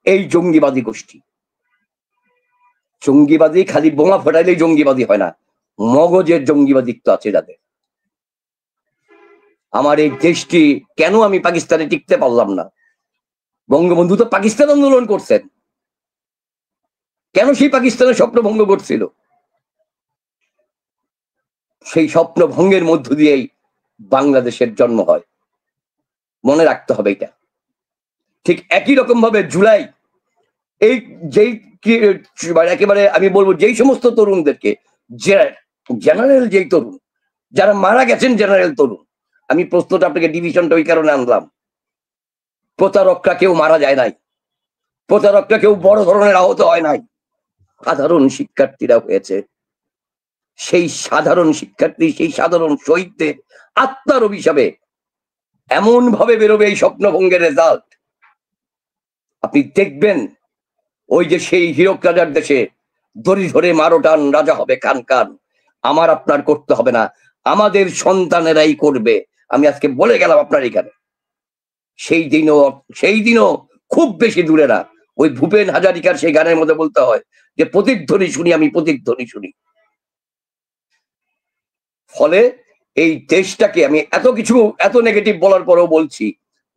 এই জঙ্গিবাদী গোষ্ঠী। জঙ্গিবাদী খালি বোমা ফোটাইলেই জঙ্গিবাদী হয় না, মগজের জঙ্গিবাদিত্ব আছে যাদের। আমার এই দেশটি কেন আমি পাকিস্তানে টিকতে পারলাম না? বঙ্গবন্ধু তো পাকিস্তান আন্দোলন করছেন, কেন সেই পাকিস্তানের স্বপ্ন ভঙ্গ করছিল? সেই স্বপ্ন ভঙ্গের মধ্য দিয়েই বাংলাদেশের জন্ম হয়, মনে রাখতে হবে এটা। ঠিক একই রকম ভাবে জুলাই, এই যেই একেবারে আমি বলবো যেই সমস্ত তরুণদেরকে, জেনারেল যেই তরুণ যারা মারা গেছেন, জেনারেল তরুণ, আমি প্রশ্নটা আপনাকে ডিভিশনটা ওই কারণে আনলাম, প্রতারকরা কেউ মারা যায় নাই, প্রতারকরা কেউ বড় ধরনের আহত হয় নাই, সাধারণ শিক্ষার্থীরা হয়েছে। সেই সাধারণ শিক্ষার্থী, সেই সাধারণ শহীদদের আত্মার অভিশাপে এমন ভাবে বেরোবে এই স্বপ্নভঙ্গের রেজাল্ট, আপনি দেখবেন ওই যে সেই হীরক রাজার দেশে দড়ি ধরে মারো টান, রাজা হবে কান কান। আমার আপনার করতে হবে না, আমাদের সন্তানেরাই করবে। আমি আজকে বলে গেলাম আপনার এখানে, সেই দিনও খুব বেশি দূরে না, ওই ভূপেন হাজারিকার সেই গানের মধ্যে বলতে হয় যে প্রতিধ্বনি শুনি, আমি প্রতিধ্বনি শুনি। ফলে এই দেশটাকে আমি এত কিছু, এত নেগেটিভ বলার পরেও বলছি,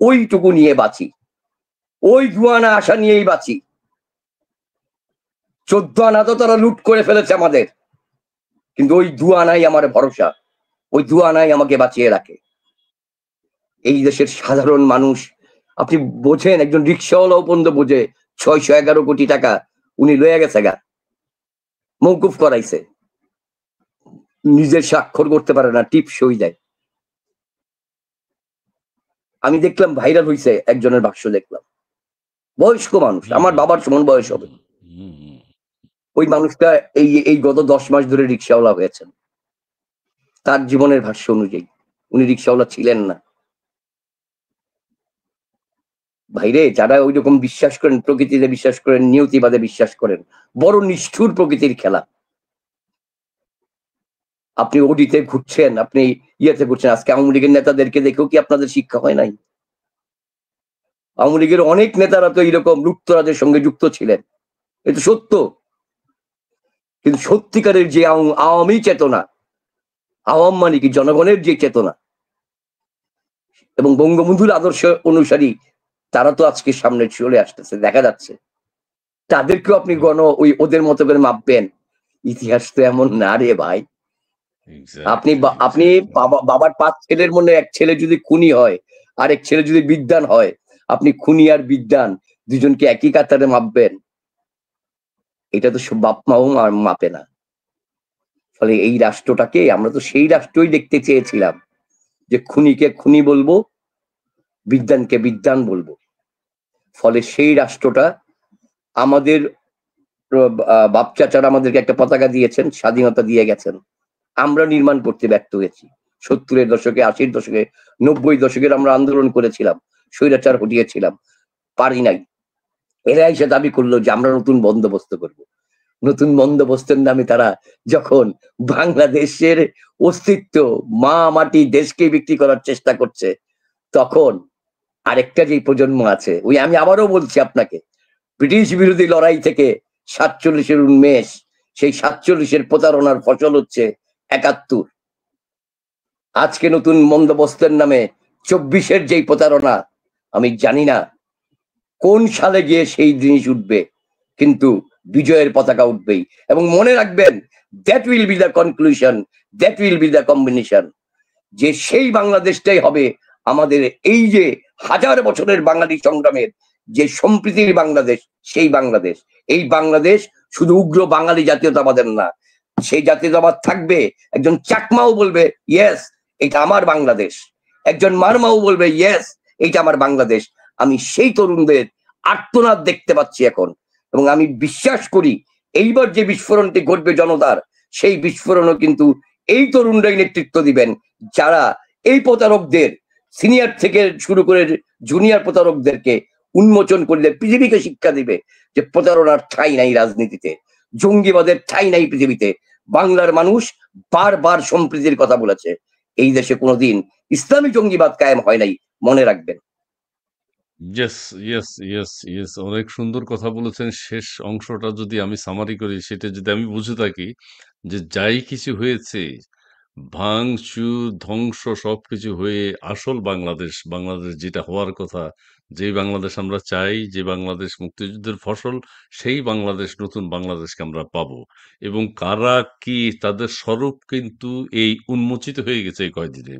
ওইটুকু নিয়ে বাঁচি, ওই 2 আনা আশা নিয়েই বাঁচি। 14 আনা তো তারা লুট করে ফেলেছে আমাদের, কিন্তু ওই 2 আনাই আমার ভরসা, ওই 2 আনাই আমাকে বাঁচিয়ে রাখে। এই দেশের সাধারণ মানুষ, আপনি বোঝেন, একজন রিক্সাওয়ালাও পর্যন্ত বোঝে 611 কোটি টাকা উনি লয়ে গেছে গা, মৌকুফ করাইছে, নিজের স্বাক্ষর করতে পারে না, টিপ সই দেয়। আমি দেখলাম ভাইরাল হইছে একজনের বাক্স, দেখলাম বয়স্ক মানুষ, হুম, আমার হুম, বাবার সমান বয়স হবে। হুম, হুম। ওই মানুষটা এই গত 10 মাস ধরে রিক্সাওয়ালা হয়েছেন। তার জীবনের ভাষ্য অনুযায়ী উনি রিক্সাওয়ালা ছিলেন না। ভাইরে, যারা ওইরকম বিশ্বাস করেন, প্রকৃতিতে বিশ্বাস করেন, নিয়তিবাদে বিশ্বাস করেন, বড় নিষ্ঠুর প্রকৃতির খেলা। আপনি ওডিতে ঘুরছেন, আপনি ইয়েতে ঘুরছেন, আজকে আওয়ামী লীগের নেতাদেরকে দেখেও কি আপনাদের শিক্ষা হয় নাই? আওয়ামী লীগের অনেক নেতারা তো এইরকম লুটতরাজের সঙ্গে যুক্ত ছিলেন, এটা সত্য। কিন্তু সত্যিকারের যে আওয়ামী চেতনা, আওয়াম মানে কি জনগণের যে চেতনা এবং বঙ্গবন্ধুর আদর্শ অনুসারী, তারা তো আজকে সামনে চলে আসতেছে, দেখা যাচ্ছে। তাদেরকেও আপনি ওই ওদের মতো করে মাপবেন? ইতিহাস তো এমন না রে ভাই। এক্সাক্টলি, আপনি এক্সাক্টলি। বাবার 5 ছেলের মধ্যে এক ছেলে যদি খুনি হয়, আর এক ছেলে যদি বিদ্বান হয়, আপনি খুনি আর বিদ্বান দুজনকে একই কাতারে মাপবেন? এটা তো সব বাপ মাও মাপে না। ফলে এই রাষ্ট্রটাকে আমরা তো সেই রাষ্ট্রই দেখতে চেয়েছিলাম, যে খুনিকে খুনি বলবো, বিদ্বানকে বিদ্বান বলবো। ফলে সেই রাষ্ট্রটা আমাদের বাপ চাচারা আমাদেরকে একটা পতাকা দিয়েছেন, স্বাধীনতা দিয়ে গেছেন, আমরা নির্মাণ করতে ব্যর্থ হয়েছি। 70-এর দশকে, 80-র দশকে, 90 দশকের আমরা আন্দোলন করেছিলাম, স্বৈরাচার হটিয়েছিলাম, পারি নাই। এরা এসে দাবি করলো যে আমরা নতুন বন্দোবস্ত করব। নতুন বন্দোবস্তের নামে তারা যখন বাংলাদেশের অস্তিত্ব, মা মাটি, দেশকে বিক্রি করার চেষ্টা করছে, তখন আরেকটা যে প্রজন্ম আছে, ওই আমি আবারও বলছি আপনাকে, ব্রিটিশ বিরোধী লড়াই থেকে 47-এর উন্মেষ, সেই 47-এর প্রতারণার ফসল হচ্ছে 71। আজকে নতুন বন্দোবস্তের নামে 24-এর যেই প্রতারণা, আমি জানি না কোন সালে গিয়ে সেই জিনিস উঠবে, কিন্তু বিজয়ের পতাকা উঠবেই। এবং মনে রাখবেন, that will be the conclusion, that will be the combination, যে সেই বাংলাদেশটাই হবে আমাদের এই যে হাজার বছরের বাঙালি সংগ্রামের যে সম্প্রীতির বাংলাদেশ, সেই বাংলাদেশ। এই বাংলাদেশ শুধু উগ্র বাঙালি জাতীয়তাবাদের না, সেই জাতীয়তাবাদ থাকবে। একজন চাকমাও বলবে ইয়েস, এটা আমার বাংলাদেশ। একজন মারমাও বলবে ইয়েস, এটা আমার বাংলাদেশ। আমি সেই তরুণদের আর্তনাদ দেখতে পাচ্ছি এখন, এবং আমি বিশ্বাস করি এইবার যে বিস্ফোরণটি ঘটবে জনতার, সেই বিস্ফোরণও কিন্তু এই তরুণরাই নেতৃত্ব দিবেন, যারা এই প্রতারকদের, সিনিয়র থেকে শুরু করে জুনিয়র প্রতারকদেরকে উন্মোচন করলে পৃথিবীকে শিক্ষা দিবে যে প্রতারণার ঠাঁই নাই রাজনীতিতে, জঙ্গিবাদের ঠাঁই নাই পৃথিবীতে। বাংলার মানুষ বারবার সম্প্রীতির কথা বলেছে, এই দেশে কোনোদিন ইসলামী জঙ্গিবাদ কায়েম হয় নাই, মনে রাখবেন। Yes, yes, yes, yes. অনেক সুন্দর কথা বলেছেন। শেষ অংশটা যদি আমি সামারি করি, সেটা যদি আমি বুঝে থাকি যে যাই কিছু হয়েছে, ভাঙচুর, ধ্বংস সবকিছু হয়ে আসল বাংলাদেশ, বাংলাদেশ যেটা হওয়ার কথা, যেই বাংলাদেশ আমরা চাই, যে বাংলাদেশ মুক্তিযুদ্ধের ফসল, সেই বাংলাদেশ, নতুন বাংলাদেশকে আমরা পাবো। এবং কারা কি তাদের স্বরূপ কিন্তু এই উন্মোচিত হয়ে গেছে এই কয়দিনে।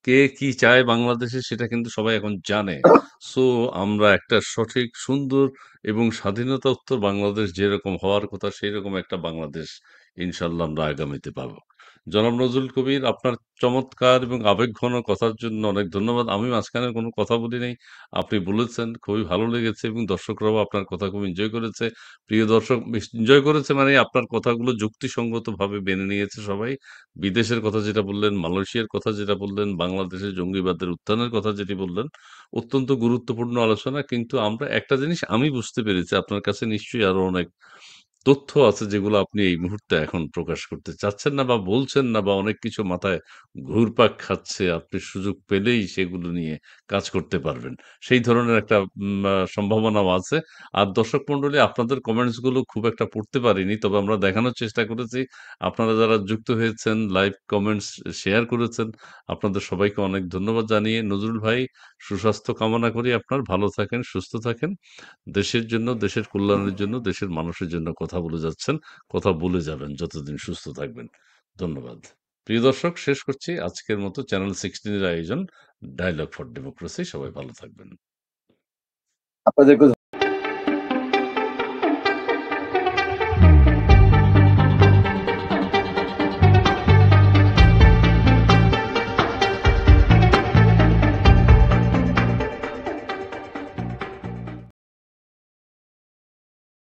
কে কি চায় বাংলাদেশে সেটা কিন্তু সবাই এখন জানে। সো আমরা একটা সঠিক, সুন্দর এবং স্বাধীনতা উত্তর বাংলাদেশ যেরকম হওয়ার কথা, সেই রকম একটা বাংলাদেশ ইনশাল্লাহ আমরা আগামীতে পাবো। জনাব নজরুল কবির, আপনার চমৎকার এবং আবেগঘন কথার জন্য অনেক ধন্যবাদ। আমি মাঝখানে কোনো কথা বলি নাই, আপনি বলেছেন, খুবই ভালো লেগেছে এবং দর্শকরাও আপনার কথা খুব এনজয় করেছে। প্রিয় দর্শক, এনজয় করেছে মানে আপনার কথাগুলো যুক্তিসঙ্গতভাবে মেনে নিয়েছে সবাই। বিদেশের কথা যেটা বললেন, মালয়েশিয়ার কথা যেটা বললেন, বাংলাদেশের জঙ্গিবাদের উত্থানের কথা যেটি বললেন, অত্যন্ত গুরুত্বপূর্ণ আলোচনা। কিন্তু আমরা একটা জিনিস আমি বুঝতে পেরেছি, আপনার কাছে নিশ্চয়ই আরো অনেক তথ্য আছে যেগুলো আপনি এই মুহূর্তে এখন প্রকাশ করতে চাচ্ছেন না বা বলছেন না, বা অনেক কিছু মাথায় ঘুরপাক খাচ্ছে, আপনি সুযোগ পেলেই সেগুলো নিয়ে কাজ করতে পারবেন। সেই ধরনের একটা সম্ভাবনাও আছে। আর দর্শক মণ্ডলী, আপনাদের কমেন্টস গুলো খুব একটা পড়তে পারিনি। তবে আমরা দেখানোর চেষ্টা করেছি। আপনারা যারা যুক্ত হয়েছেন, লাইভ কমেন্টস শেয়ার করেছেন, আপনাদের সবাইকে অনেক ধন্যবাদ জানিয়ে নজরুল ভাই, সুস্বাস্থ্য কামনা করি আপনার। ভালো থাকেন, সুস্থ থাকেন। দেশের জন্য, দেশের কল্যাণের জন্য, দেশের মানুষের জন্য কথা বলে যাচ্ছেন, কথা বলে যাবেন যতদিন সুস্থ থাকবেন। ধন্যবাদ। প্রিয় দর্শক, শেষ করছি আজকের মতো চ্যানেল 16 এর আয়োজন ডায়ালগ ফর ডেমোক্রেসি। সবাই ভালো থাকবেন। আপনাদেরকে